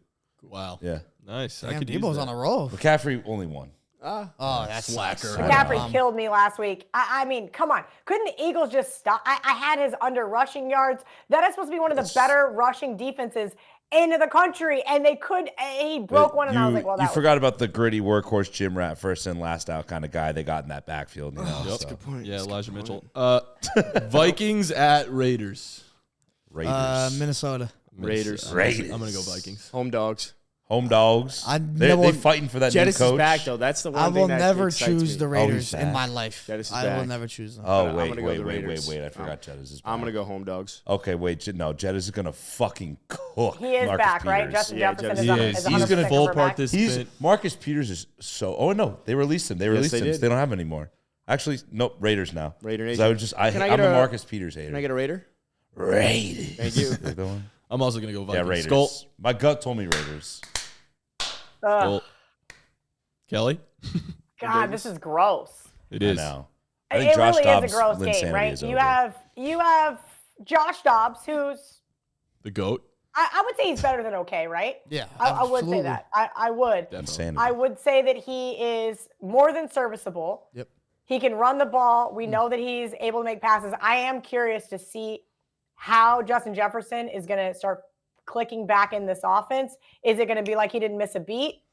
Wow. Yeah. Nice. I Damn, could use Debo's that. on a roll. McCaffrey only 1. Oh, that's Slacker. McCaffrey killed me last week. I mean, come on. Couldn't the Eagles just stop? I had his under rushing yards. That is supposed to be one of the better rushing defenses in the country, and they could. He broke one, and I was like, well, that you was forgot about the gritty workhorse gym rat, first in, last out kind of guy they got in that backfield. You know, That's a good point. Yeah, That's a good Elijah point. Mitchell. Vikings at Raiders. Raiders. Minnesota. Raiders. I'm gonna go Vikings. Home dogs. Home dogs. never- They fighting for that new Jettis coach. is back though. That's the one I thing will that never excites choose me. the Raiders back. in my life. Jettis is I will back. never choose them. Oh, I'm wait, gonna go wait, the wait, wait, Raiders. wait. I forgot Jettis is back. I'm gonna go home dogs. Okay, wait. No, Jettis is going to fucking cook. He is Marcus back, right? Peters. Justin Yeah, Jefferson Jettis is, is. a, He is is. 100% He's gonna full quarterback. participant. Marcus Peters is so. Oh, no. They released him. They released him. they So did. they don't have him anymore. Actually, nope. Raiders now. Raider 'Cause Nation. I would just. I'm get a a- Marcus Peters hater. Can I get a Raider? Raiders. Thank you. Like that one? I'm also gonna go Yeah, Vikings. Raiders. Skull. My gut told me Raiders. Skull. Kelly. God, this is gross. It I is. know. It Josh really Dobbs' is a gross game, insanity right? is You over. have Josh Dobbs, who's The GOAT. I would say he's better than okay, right? Yeah, I would say absolutely. that. I would. Insanity. I would say that he is more than serviceable. Yep. He can run the ball. We know that he's able to make passes. I am curious to see how Justin Jefferson is going to start clicking back in this offense. Is it going to be like he didn't miss a beat?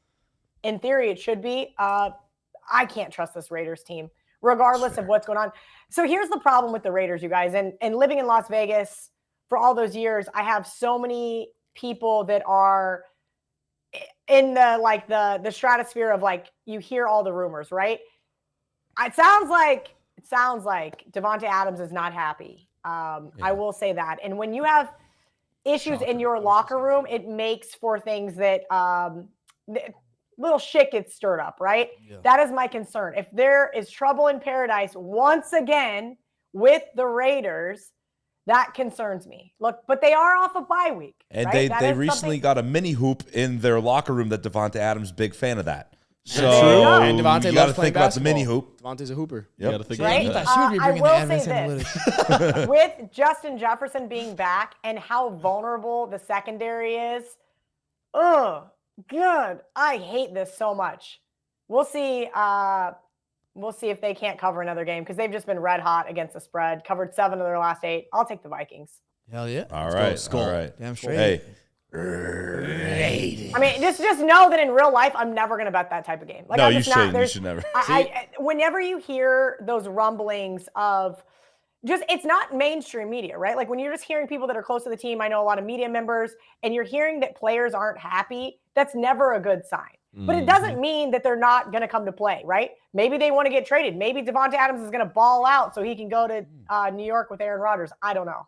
In theory, it should be. I can't trust this Raiders team, regardless of what's going on. So here's the problem with the Raiders, you guys. And living in Las Vegas for all those years, I have so many people that are in the stratosphere of like, you hear all the rumors, right? It sounds like Devontae Adams is not happy. I will say that. And when you have issues in your locker room, it makes for things that little shit gets stirred up, right? Yeah. That is my concern. If there is trouble in paradise once again with the Raiders, that concerns me. Look, but they are off a bye week. And right? That they is recently something- got a mini hoop in their locker room that Devontae Adams big fan of that. So And you Devontae got to loves playing think about the basketball. mini hoop. Devontae's a hooper. You gotta think Right? about She that. would be I bringing will the advanced say analytics. with Justin Jefferson being back and how vulnerable the secondary is, good. I hate this so much. We'll see. We'll see if they can't cover another game because they've just been red hot against the spread. Covered 7 of their last 8. I'll take the Vikings. Hell yeah. All right. Skull. All right. Damn straight. Hey. I mean, just know that in real life, I'm never going to bet that type of game. Like, No, I'm you just not. shouldn't. You There's- should never. Whenever you hear those rumblings of just, it's not mainstream media, right? Like when you're just hearing people that are close to the team, I know a lot of media members, and you're hearing that players aren't happy, that's never a good sign. But it doesn't mean that they're not going to come to play, right? Maybe they want to get traded. Maybe Devonta Adams is going to ball out so he can go to New York with Aaron Rodgers. I don't know.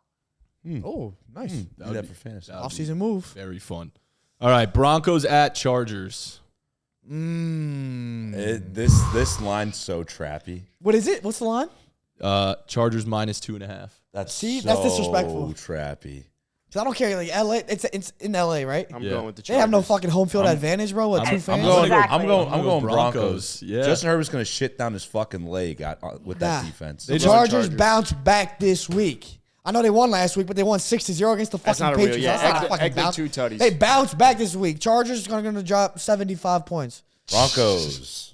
Oh, nice. Do that for fantasy. Off-season move. Very fun. All right, Broncos at Chargers. This line's so trappy. What is it? What's the line? Chargers -2.5. That's that's disrespectful. Trappy. Cause I don't care. Like LA, it's in LA, right? I'm going with the They Chargers. have no fucking home field advantage, bro. What, two fans? I'm going Broncos. Yeah. Justin Herbert's going to shit down his fucking leg with that defense. The Chargers bounce back this week. I know they won last week, but they won 6-0 against the fucking not a Patriots. real- yeah, That's not a fucking Eckler bounce. 2 tutties. They bounce back this week. Chargers are going to drop 75 points. Broncos.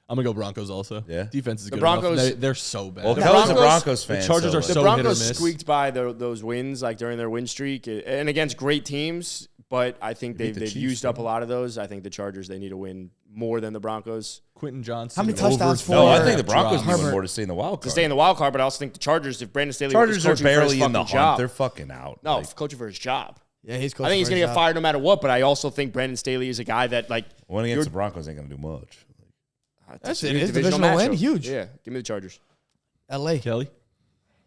I'm going to go Broncos also. Yeah. Defense is good Broncos- enough. They're so bad. Well, The Kelly's a Broncos- Broncos fan. the Chargers are The so hit or Broncos miss. squeaked by those wins, like during their win streak, and against great teams. But I think beat the they've Chiefs, used up a though. lot of those. I think the Chargers, they need to win more than the Broncos Quentin Johnson. How many touchdowns over for- No, I Or think the Broncos Herbert. need more to stay in the wild to card. stay in the wild card. But I also think the Chargers, if Brandon Staley Chargers is are coaching for his barely in the fucking hunt. job, They're fucking out. no, Like, coaching for his job. Yeah, he's coaching. I think he's going to get fired no matter what. But I also think Brandon Staley is a guy that like winning against the Broncos ain't going to do much. That's a it. It's divisional divisional win. matchup. Huge. Yeah, give me the Chargers. LA. Kelly?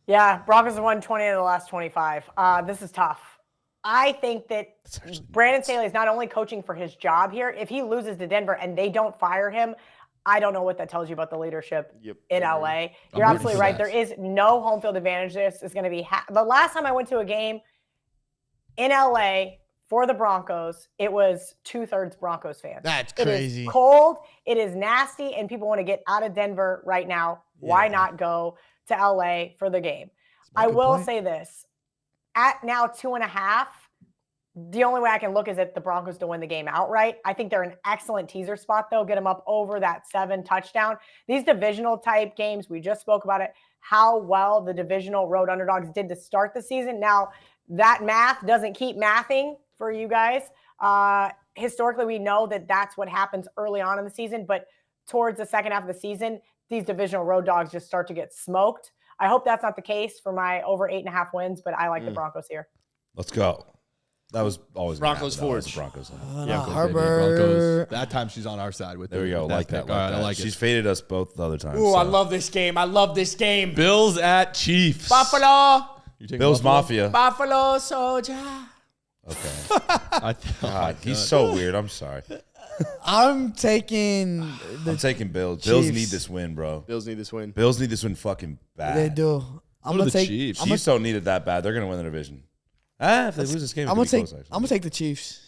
Yeah, Broncos have won 20 of the last 25. This is tough. I think that Brandon Staley is not only coaching for his job here. If he loses to Denver and they don't fire him, I don't know what that tells you about the leadership in LA. You're absolutely right. There is no home field advantage. This is going to be the last time I went to a game in LA for the Broncos, it was 2/3 Broncos fans. That's It crazy. is cold. It is nasty, and people want to get out of Denver right now. Why not go to LA for the game? I will say this. At now 2.5, the only way I can look is at the Broncos to win the game outright. I think they're an excellent teaser spot, though. Get them up over that 7 touchdown. These divisional type games, we just spoke about it, how well the divisional road underdogs did to start the season. Now, that math doesn't keep mathing for you guys. Historically, we know that that's what happens early on in the season, but towards the second half of the season, these divisional road dogs just start to get smoked. I hope that's not the case for my over 8.5 wins, but I like the Broncos here. Let's go. That was always Broncos Forge. Forge. Broncos. Herbert. That time she's on our side with There we go. Like that. All right, I like She's it. faded us both the other time. Ooh, so. I love this game. I love this game. Bills at Chiefs. Buffalo. You taking Bills Buffalo? Mafia. Buffalo Soldier. Okay. God, He's so weird. I'm sorry. I'm taking I'm taking Bills. Chiefs. Bills need this win, bro. Bills need this win. Bills need this win fucking bad. They do. I'm do gonna the take Chiefs. I'm Chiefs don't need it that bad. They're gonna win the division. If they lose this game, gonna take the Chiefs.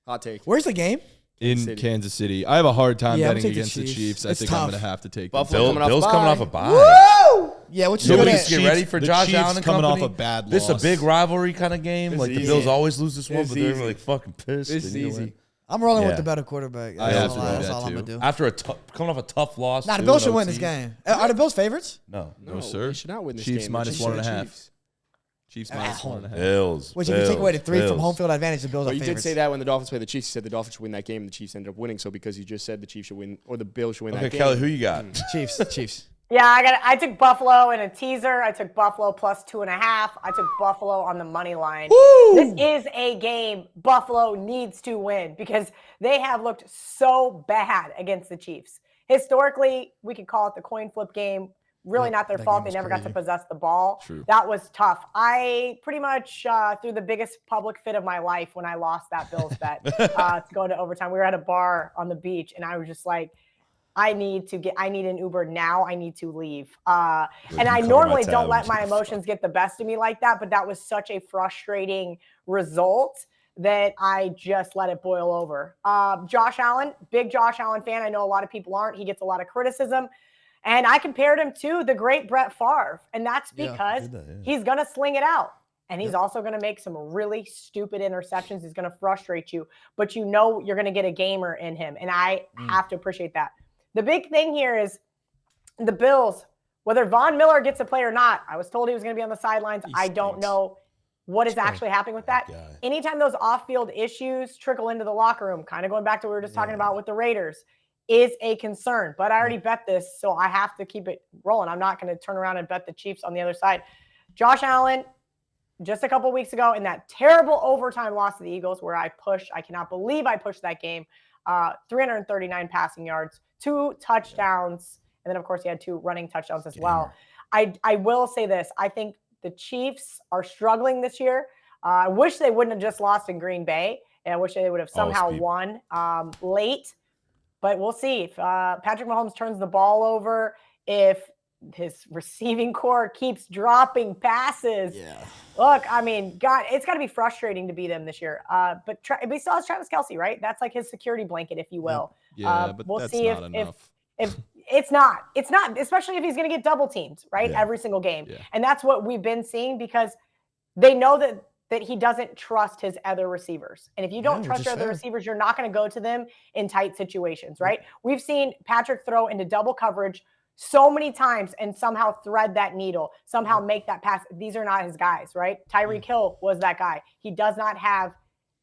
Hot take. Where's the game? In City. Kansas City. I have a hard time Yeah, I'm betting taking against the Chiefs. Chiefs. I It's think tough. I'm going to have to take Buffalo them. coming off Bills a coming bye. off a bye. Yeah, what you Nobody looking at? get ready for the Josh Chiefs Allen and coming company. off a bad This is loss. a big rivalry kind of game. It's Like the easy. Bills always lose this one, It's but they're easy. like fucking pissed. It's and you easy. win. I'm rolling Yeah. with the better quarterback. I That's have to all, do that's that all I'm too. gonna do. After coming off a tough loss. Nah, the too, Bills in should win OT. this game. Are the Bills favorites? No. No, sir. They should not win this Chiefs game. minus They should 1.5. Chiefs. Chiefs At minus home. 1.5. Bills. Which if you take away the 3 from Bills. home field advantage, the Bills Well, are you favorites. did say that when the Dolphins played the Chiefs. You said the Dolphins should win that game, and the Chiefs ended up winning. So because you just said the Chiefs should win, or the Bills should win Okay, that game. Kelly, who you got? Chiefs. Yeah, I took Buffalo in a teaser. I took Buffalo plus 2.5. I took Buffalo on the money line. This is a game Buffalo needs to win because they have looked so bad against the Chiefs. Historically, we could call it the coin flip game. Really not their that fault. game They was never got to crazy. possess the ball. True. That was tough. I pretty much threw the biggest public fit of my life when I lost that Bills bet to go to overtime. We were at a bar on the beach, and I was just like, I need an Uber now. I need to leave. And I cover normally my don't tab let and my shit. emotions get the best of me like that, but that was such a frustrating result that I just let it boil over. Josh Allen, big Josh Allen fan. I know a lot of people aren't. He gets a lot of criticism. And I compared him to the great Brett Favre. And that's because he's going to sling it out. And he's also going to make some really stupid interceptions. He's going to frustrate you. But you know you're going to get a gamer in him. And I have to appreciate that. The big thing here is the Bills, whether Von Miller gets a play or not, I was told he was going to be on the sidelines. I don't know what is actually happening with that. Anytime those off-field issues trickle into the locker room, kind of going back to what we were just talking about with the Raiders, is a concern. But I already bet this, so I have to keep it rolling. I'm not going to turn around and bet the Chiefs on the other side. Josh Allen, just a couple weeks ago in that terrible overtime loss to the Eagles where I cannot believe I pushed that game. 339 passing yards, 2 touchdowns, and then, of course, he had 2 running touchdowns as well. I will say this. I think the Chiefs are struggling this year. I wish they wouldn't have just lost in Green Bay, and I wish they would have somehow won late. But we'll see if Patrick Mahomes turns the ball over, if his receiving core keeps dropping passes. Yeah. Look, I mean, God, it's got to be frustrating to beat them this year. But he still has Travis Kelce, right? That's like his security blanket, if you will. Yeah, but we'll that's see not enough. If it's not, especially if he's going to get double teamed, right? Yeah. Every single game. Yeah. And that's what we've been seeing because they know that he doesn't trust his other receivers. And if you don't trust your other receivers, you're not going to go to them in tight situations, right? We've seen Patrick throw into double coverage so many times and somehow thread that needle, somehow make that pass. These are not his guys, right? Tyreek Hill was that guy. He does not have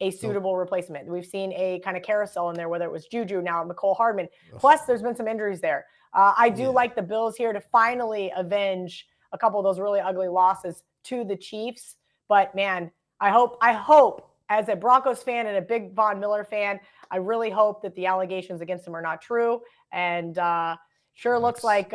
a suitable replacement. We've seen a kind of carousel in there, whether it was Juju, now McCole Hardman. Plus, there's been some injuries there. I do like the Bills here to finally avenge a couple of those really ugly losses to the Chiefs. But, man, I hope as a Broncos fan and a big Von Miller fan, I really hope that the allegations against him are not true. And sure looks like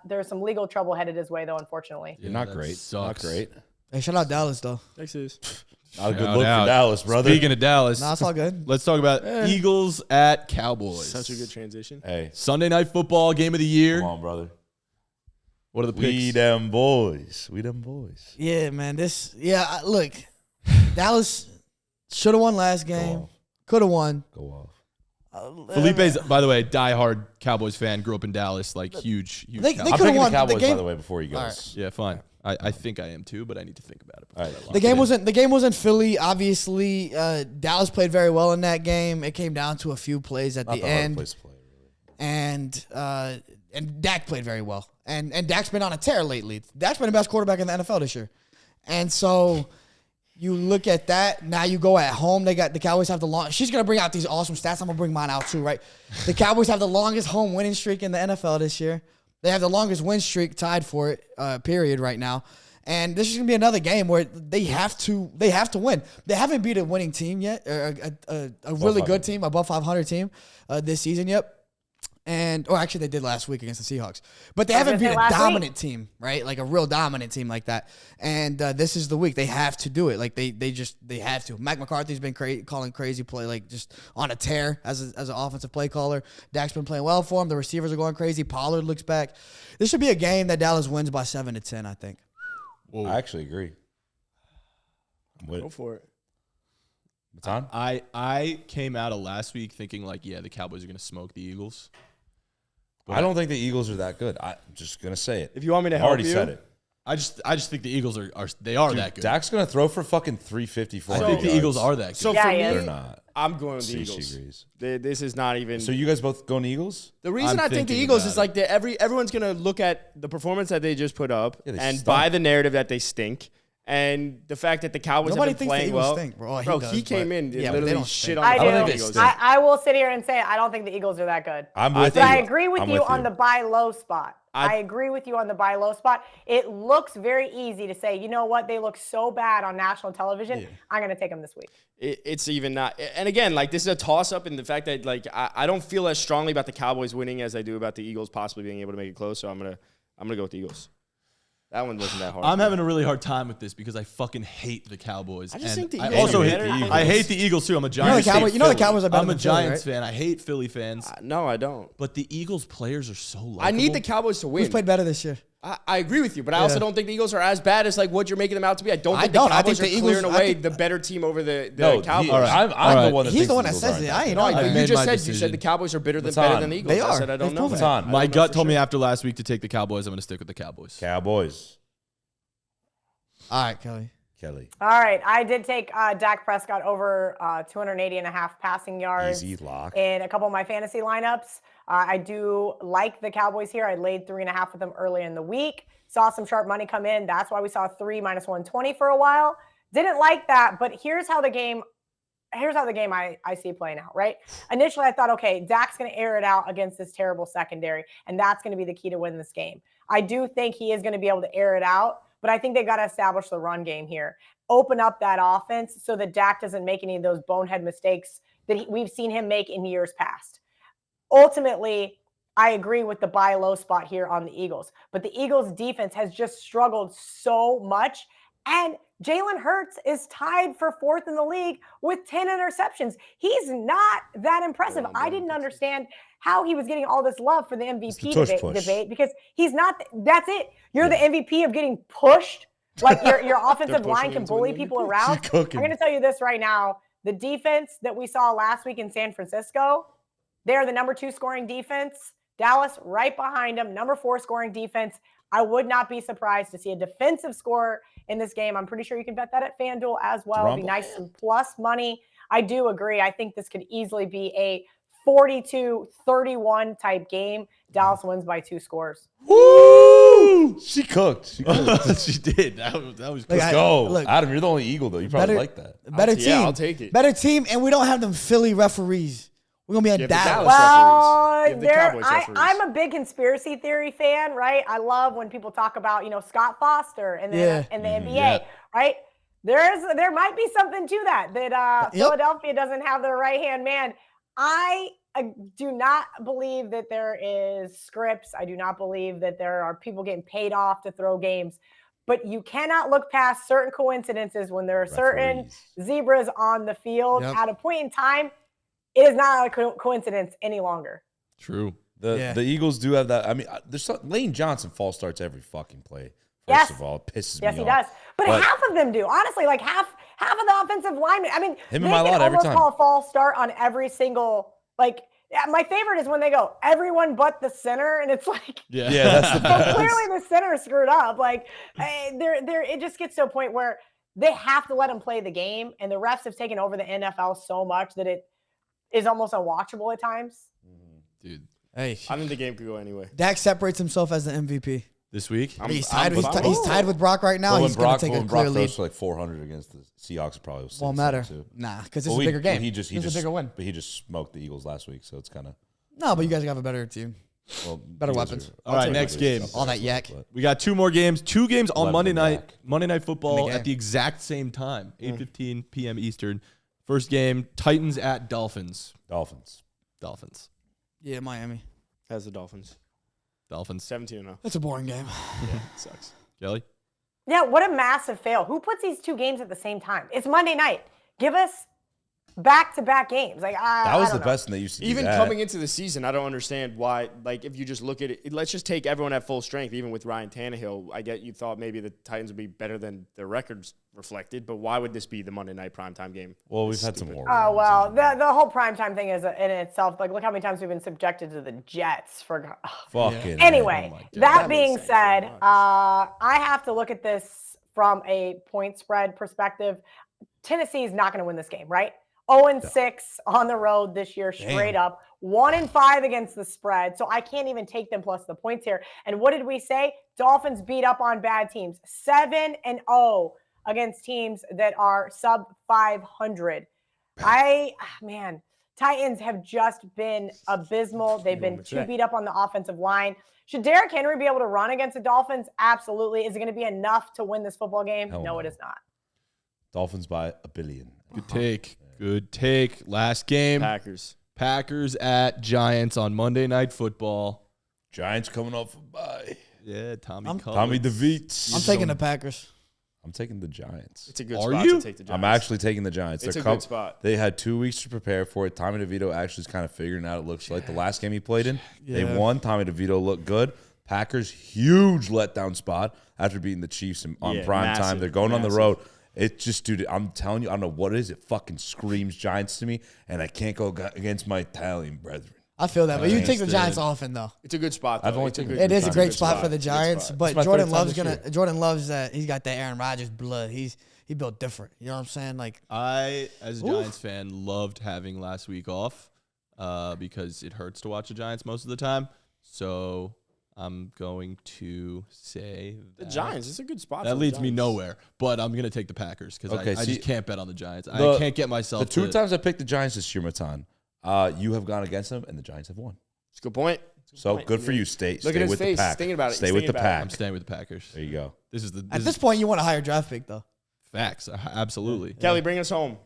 there's some legal trouble headed his way, though, unfortunately. You're not great. Sucks. Not great. Hey, shout out Dallas, though. Texas. Not a good look for Dallas, brother. Speaking of Dallas, Nah, it's all good. let's talk about Eagles at Cowboys. Such a good transition. Hey, Sunday night football game of the year. come on, brother. What are the picks? We them boys. Yeah, man. Look, Dallas should have won last game. Could have won. Go off. Felipe's, by the way, diehard Cowboys fan. Grew up in Dallas, like huge. They Cowboys. I'm could've picking won the Cowboys, the game. by the way, before he goes. All Yeah, fine. I think I am too, but I need to think about it. All right. The game wasn't Philly. Obviously, Dallas played very well in that game. It came down to a few plays at Not the the hard end, place to play, really. and Dak played very well. And Dak's been on a tear lately. Dak's been the best quarterback in the NFL this year. And so you look at that. Now you go at home. The Cowboys have the long. She's gonna bring out these awesome stats. I'm gonna bring mine out too, right? The Cowboys have the longest home winning streak in the NFL this year. They have the longest win streak, tied for it, period, right now. And this is gonna be another game where they have to win. They haven't beat a winning team yet, or a really good team, above 500 team, this season yet. Or actually they did last week against the Seahawks. But they haven't beat a dominant team, right? Like a real dominant team like that. And this is the week they have to do it. Like they have to. Mike McCarthy's been calling crazy play, like just on a tear as an offensive play caller. Dak's been playing well for him. The receivers are going crazy. Pollard looks back. This should be a game that Dallas wins by 7-10, I think. Whoa. I actually agree. Go for it. Matan? I came out of last week thinking like, the Cowboys are gonna smoke the Eagles. I don't think the Eagles are that good. I'm just gonna say it. If you want me to I help already you, said it. I just think the Eagles are that good. Dak's gonna throw for fucking 354. I think the Eagles are that good. So Yeah, for he me, is. They're not. I'm going with the She Eagles. agrees. This is not even. So you guys both going Eagles? The reason I'm I think the thinking Eagles about is like everyone's gonna look at the performance that they just put up Yeah, they and stunk. buy the narrative that they stink. And the fact that the Cowboys Nobody have been thinks the playing Eagles well. stink, bro. Bro, He he does, came but- in and yeah, but they literally don't shit stink. on I the do. think they Eagles. stink. I will sit here and say I don't think the Eagles are that good. I'm with But you. I agree with I'm you on the buy low spot. I I agree with you on the buy low spot. It looks very easy to say, you know what, they look so bad on national television. I'm going to take them this week. It's even not. And again, like this is a toss up in the fact that like I don't feel as strongly about the Cowboys winning as I do about the Eagles possibly being able to make it close. So I'm gonna go with the Eagles. That one wasn't that hard. I'm having a really hard time with this because I fucking hate the Cowboys. I just think the I Eagles also are hate better the than Eagles. the I hate Eagles. the Eagles too. I'm a You know Giants. the Cowboys are better I'm a than Philly, Giants right? fan. I hate Philly fans. No, I don't. But the Eagles players are so likable. I need the Cowboys to Who's win. played better this year? I agree with you, but I also don't think the Eagles are as bad as like what you're making them out to be. I don't I think don't. the I Cowboys think the are Eagles- clearing I away think- the better team over the No, Cowboys. I'm All the one that He's thinks the one the that Eagles says aren't it. that I ain't good. No, arguing. I've you made just my said decision. the Cowboys are better than Matan. the Eagles. They I are. said I don't They've know. proven that. it. Matan. My I don't know gut for told me sure. after last week to take the Cowboys. I'm going to stick with the Cowboys. Cowboys. All right, Kelly. Kelly. All right. I did take Dak Prescott over 280.5 passing yards Easy lock. in a couple of my fantasy lineups. I do like the Cowboys here. I laid 3.5 with them early in the week. Saw some sharp money come in. That's why we saw 3 minus 120 for a while. Didn't like that, but here's how the game I see playing out, right? Initially, I thought, okay, Dak's going to air it out against this terrible secondary, and that's going to be the key to win this game. I do think he is going to be able to air it out, but I think they got to establish the run game here. Open up that offense so that Dak doesn't make any of those bonehead mistakes that we've seen him make in years past. Ultimately, I agree with the buy low spot here on the Eagles, but the Eagles defense has just struggled so much. And Jalen Hurts is tied for 4th in the league with 10 interceptions. He's not that impressive. I didn't understand how he was getting all this love for the MVP debate because he's not. That's it. You're the MVP of getting pushed. Like your offensive line can bully people around. I'm going to tell you this right now. The defense that we saw last week in San Francisco, they're the number 2 scoring defense. Dallas right behind them, number 4 scoring defense. I would not be surprised to see a defensive score in this game. I'm pretty sure you can bet that at FanDuel as well. It'd be nice and plus money. I do agree. I think this could easily be a 42-31 type game. Dallas wins by 2 scores. Woo! She cooked. She did. That was Let's go. Adam, you're the only Eagle, though. You probably like that. Better team. Yeah, I'll take it. Better team, and we don't have them Philly referees. We're going to be in Dallas. Well, I'm a big conspiracy theory fan, right? I love when people talk about, Scott Foster and the NBA, right? There might be something to that Philadelphia doesn't have their right-hand man. I do not believe that there is scripts. I do not believe that there are people getting paid off to throw games. But you cannot look past certain coincidences when there are certain zebras on the field. At a point in time, it is not a coincidence any longer. True. The Eagles do have that. I mean, Lane Johnson false starts every fucking play. First of all, it pisses me off. Yes, he does. But half of them do. Honestly, like half of the offensive linemen. I mean, him they and my lot every almost time. Call a false start on every single. My favorite is when they go everyone but the center, and it's like, that's the best. Clearly the center screwed up. It just gets to a point where they have to let them play the game, and the refs have taken over the NFL so much that it is almost unwatchable at times. Dude. Hey, I think the game could go anyway. Dak separates himself as the MVP. This week? He's tied with Brock right now. He's going to take a clear lead. Brock throws for like 400 against the Seahawks, probably won't matter. Nah, because it's a bigger game. It's a bigger win. But he just smoked the Eagles last week, so it's kind of. No, but you guys have a better team. Well, better weapons. All right, next game. All that yak. We got 2 more games. 2 games on Monday Night Football at the exact same time, 8:15 p.m. Eastern. First game, Titans at Dolphins. Dolphins. Yeah, Miami. Has the Dolphins. 17-0. That's a boring game. Yeah, it sucks. Kelly? Yeah, what a massive fail. Who puts these 2 games at the same time? It's Monday night. Give us back-to-back games. That was the best thing they used to do. Even coming into the season, I don't understand why. If you just look at it, let's just take everyone at full strength. Even with Ryan Tannehill, I get you thought maybe the Titans would be better than their records reflected. But why would this be the Monday night primetime game? Well, we've had some more. Oh well, the whole primetime thing is in itself. Look how many times we've been subjected to the Jets for. Fucking. Anyway, that being said, I have to look at this from a point spread perspective. Tennessee is not going to win this game, right? 0-6 on the road this year, straight up. 1-5 against the spread. So I can't even take them plus the points here. And what did we say? Dolphins beat up on bad teams. 7-0 against teams that are sub 500. Titans have just been abysmal. They've been too beat up on the offensive line. Should Derrick Henry be able to run against the Dolphins? Absolutely. Is it going to be enough to win this football game? No, it is not. Dolphins by 1 billion. Good take. Good take. Last game. Packers at Giants on Monday Night Football. Giants coming off a bye. Yeah, Tommy DeVito. I'm taking the Packers. I'm taking the Giants. It's a good spot to take the Giants. I'm actually taking the Giants. It's a good spot. They had 2 weeks to prepare for it. Tommy DeVito actually is kind of figuring out, it looks like, the last game he played in. They won. Tommy DeVito looked good. Packers, huge letdown spot after beating the Chiefs on prime time. They're going on the road. It's just, dude, I'm telling you, I don't know what it is. It fucking screams Giants to me, and I can't go against my Italian brethren. I feel that, but you take the Giants often, though. It's a good spot, though. It is a great spot for the Giants, but Jordan loves that. He's got that Aaron Rodgers blood. He built different. You know what I'm saying? I, as a Giants fan, loved having last week off because it hurts to watch the Giants most of the time. So I'm going to say the Giants. It's a good spot. That leads me nowhere, but I'm going to take the Packers because I just can't bet on the Giants. I can't get myself. The 2 times I picked the Giants this year, Matan, you have gone against them, and the Giants have won. It's a good point. Good for you. Stay Look at his with face. the pack. Thinking about it. Stay with the pack. I'm staying with the Packers. There you go. This is At this point, you want a higher draft pick, though. Facts. Absolutely. Kelly, bring us home.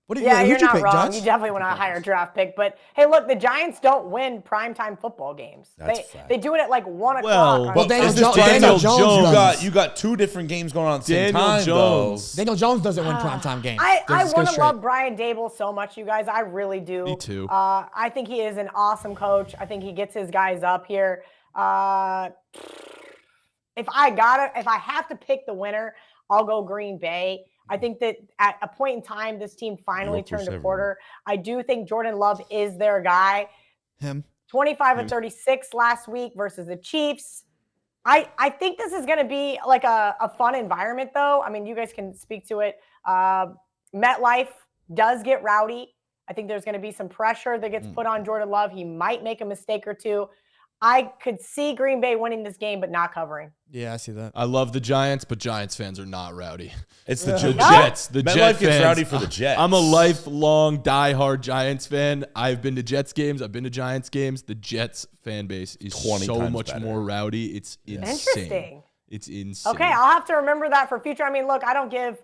What do Yeah, you're who'd you not pick, wrong. Giants? You definitely want a higher draft pick. But hey, look, the Giants don't win primetime football games. That's a fact. They do it at like 1 Well, o'clock. Well, Daniel Is this Jones. Daniel Daniel Jones. Jones. You got 2 different games going on at the same Daniel time, Jones. Daniel Jones doesn't win primetime games. I Let's go want to straight. love Brian Dable so much, you guys. I really do. Me too. I think he is an awesome coach. I think he gets his guys up here. If I have to pick the winner, I'll go Green Bay. I think that at a point in time, this team finally turned a quarter. I do think Jordan Love is their guy. Him. 25 and 36 last week versus the Chiefs. I think this is going to be like a fun environment, though. I mean, you guys can speak to it. MetLife does get rowdy. I think there's going to be some pressure that gets put on Jordan Love. He might make a mistake or two. I could see Green Bay winning this game, but not covering. Yeah, I see that. I love the Giants, but Giants fans are not rowdy. It's the Jets. The MetLife Jets gets fans. rowdy for the Jets. I'm a lifelong diehard Giants fan. I've been to Jets games. I've been to Giants games. The Jets fan base is 20 so times much better. more rowdy. It's insane. Interesting. It's insane. Okay, I'll have to remember that for future. I mean, look, I don't give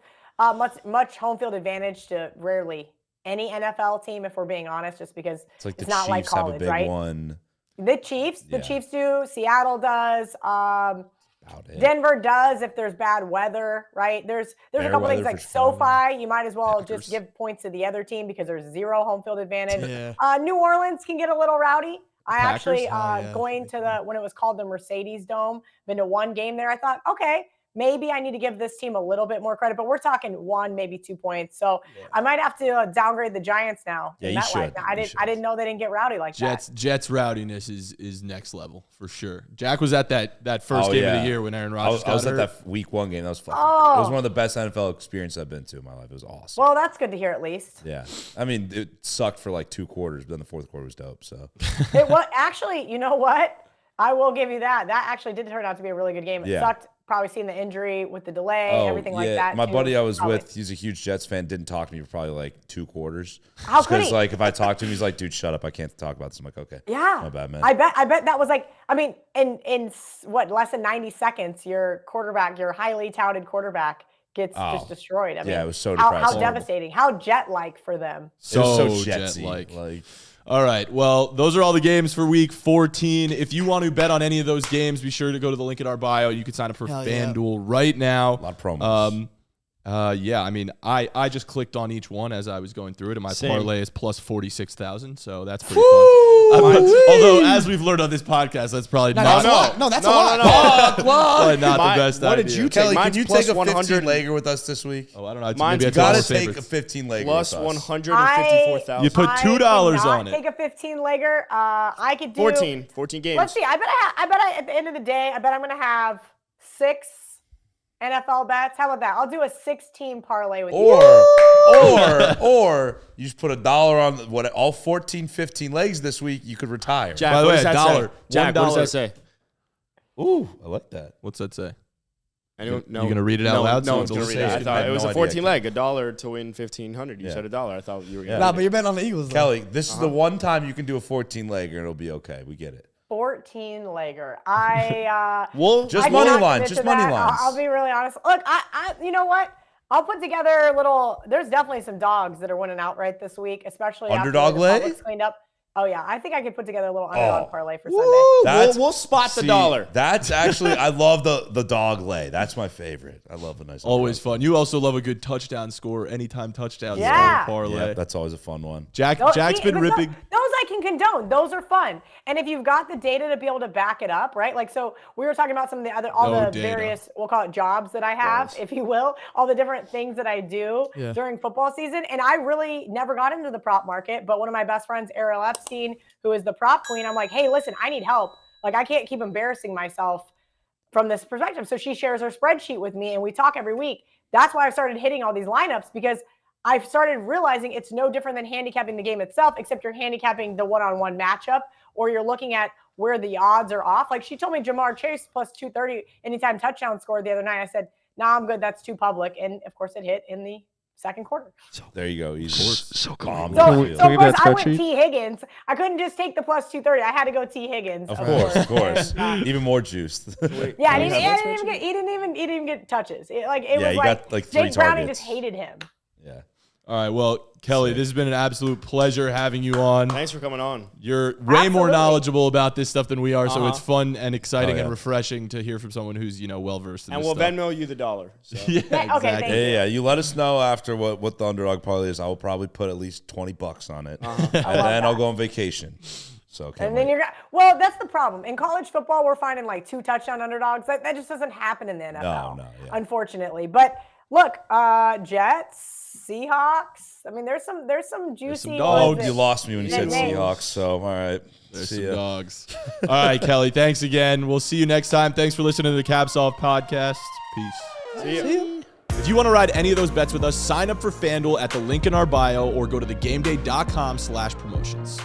much home field advantage to rarely any NFL team, if we're being honest, just because It's like the not Chiefs like have a college, big right? one. The Chiefs do. Seattle does. About it. Denver does if there's bad weather, right? There's a couple things like SoFi. You might as well just give points to the other team because there's 0 home field advantage. Yeah. New Orleans can get a little rowdy. I actually yeah. going to when it was called the Mercedes Dome, been to one game there. I thought, okay, maybe I need to give this team a little bit more credit, but we're talking 1, maybe 2 points. So I might have to downgrade the Giants now. Yeah, you should. I didn't know they didn't get rowdy like that. Jets rowdiness is next level for sure. Jack was at that first game of the year when Aaron Rodgers I was got at hurt. that week 1 game. That was fun. It was one of the best NFL experiences I've been to in my life. It was awesome. Well, that's good to hear at least. Yeah. I mean, it sucked for like 2 quarters, but then the 4th quarter was dope. So It was actually, you know what? I will give you that. That actually did turn out to be a really good game. It sucked. Probably seeing the injury with the delay, everything like that. My too. buddy I was Probably. with, he's a huge Jets fan, didn't talk to me for probably like 2 quarters. How could Because he? like if I talk to him, he's like, dude, shut up. I can't talk about this. I'm like, okay. Yeah. My bad, man. I bet that was like, I mean, in what, less than 90 seconds, your highly touted quarterback gets just destroyed. I mean, it was so how depressing. devastating. How jet-like for them. It was so Jetsy. Jetsy. All right. Well, those are all the games for week 14. If you want to bet on any of those games, be sure to go to the link in our bio. You can sign up for FanDuel right now. A lot of promos. Yeah, I mean, I just clicked on each one as I was going through it, and my parlay is plus 46,000, so that's pretty fun. Although, as we've learned on this podcast, that's probably That's a lot. probably not the best what idea. did you Kelly, take? can you Mine's take a plus 15 legger with us this week? Oh, I don't know. Mine's Maybe I Gotta took all the take a favorites. 15 legger Plus with us. 154,000. You put $2 on it. Take a 15-legger. I could do 14 games. Let's see. I bet at the end of the day, I bet I'm going to have 6 NFL bets. How about that? I'll do a 6-team parlay with you. Or you just put $1 on all 14, 15 legs this week, you could retire. Jack, By the what way, does that $1. say? Jack, what does that say? Ooh, I like that. What's that say? Anyone? No. You gonna read it out loud? No So one's it'll gonna read say it. I it. thought it was no a idea. 14 leg, $1 to win 1,500. You Yeah. said $1. I thought you were Yeah. gonna. Nah, but you're betting on the Eagles, though. Kelly, this is the one time you can do a 14 legger and it'll be okay. We get it. 14-legger. Just I money cannot lines. commit Just to money that. lines. I'll be really honest. Look, I you know what? I'll put together a little. There's definitely some dogs that are winning outright this week, especially Underdog after the lay? public's cleaned up. Oh yeah, I think I could put together a little underdog parlay for Sunday. That's- We'll spot the dollar. That's actually, I love the dog lay. That's my favorite. I love a nice Always underdog. fun. You also love a good touchdown score, anytime touchdown Yeah. score parlay. Yeah, that's always a fun one. Jack's been ripping. Those I can condone. Those are fun. And if you've got the data to be able to back it up, right? Like, so we were talking about some of the other, all No the data. various, we'll call it jobs that I have, if you will, all the different things that I do during football season. And I really never got into the prop market, but one of my best friends, Ariel Epstein, who is the prop queen, I'm like, hey, listen, I need help. Like, I can't keep embarrassing myself from this perspective. So she shares her spreadsheet with me and we talk every week. That's why I started hitting all these lineups, because I've started realizing it's no different than handicapping the game itself, except you're handicapping the one-on-one matchup, or you're looking at where the odds are off. Like, she told me Jamar Chase plus 230 anytime touchdown scored the other night. I said, nah, I'm good. That's too public. And of course it hit in the second quarter. There you go. Easy. So cool. Bomb So, the field. so of course I went spreadsheet? T. Higgins. I couldn't just take the plus 230. I had to go T. Higgins. Of course. And, Even more juiced. yeah, and you he have that didn't even get touches. It Yeah, was he like got, like, 3 Jake Browning targets. just hated him. Yeah. All right. Well, Kelly, this has been an absolute pleasure having you on. Thanks for coming on. You're way more knowledgeable about this stuff than we are, so it's fun and exciting and yeah. refreshing to hear from someone who's, well versed in And this we'll stuff. Venmo you the $1. So. Yeah, Okay, thank exactly. Yeah. You let us know after what the underdog parlay is. I will probably put at least $20 on it, and then I'll go on vacation. So And then well, that's the problem. In college football, we're finding like 2 touchdown underdogs. That just doesn't happen in the NFL, No, yeah. unfortunately. But look, Jets, Seahawks. I mean, there's some juicy. dogs. You lost me when you said names. Seahawks. So all right, There's see some ya. dogs. All right, Kelly. Thanks again. We'll see you next time. Thanks for listening to the Caps Off podcast. Peace. See ya. If you want to ride any of those bets with us, sign up for FanDuel at the link in our bio or go to thegameday.com/promotions.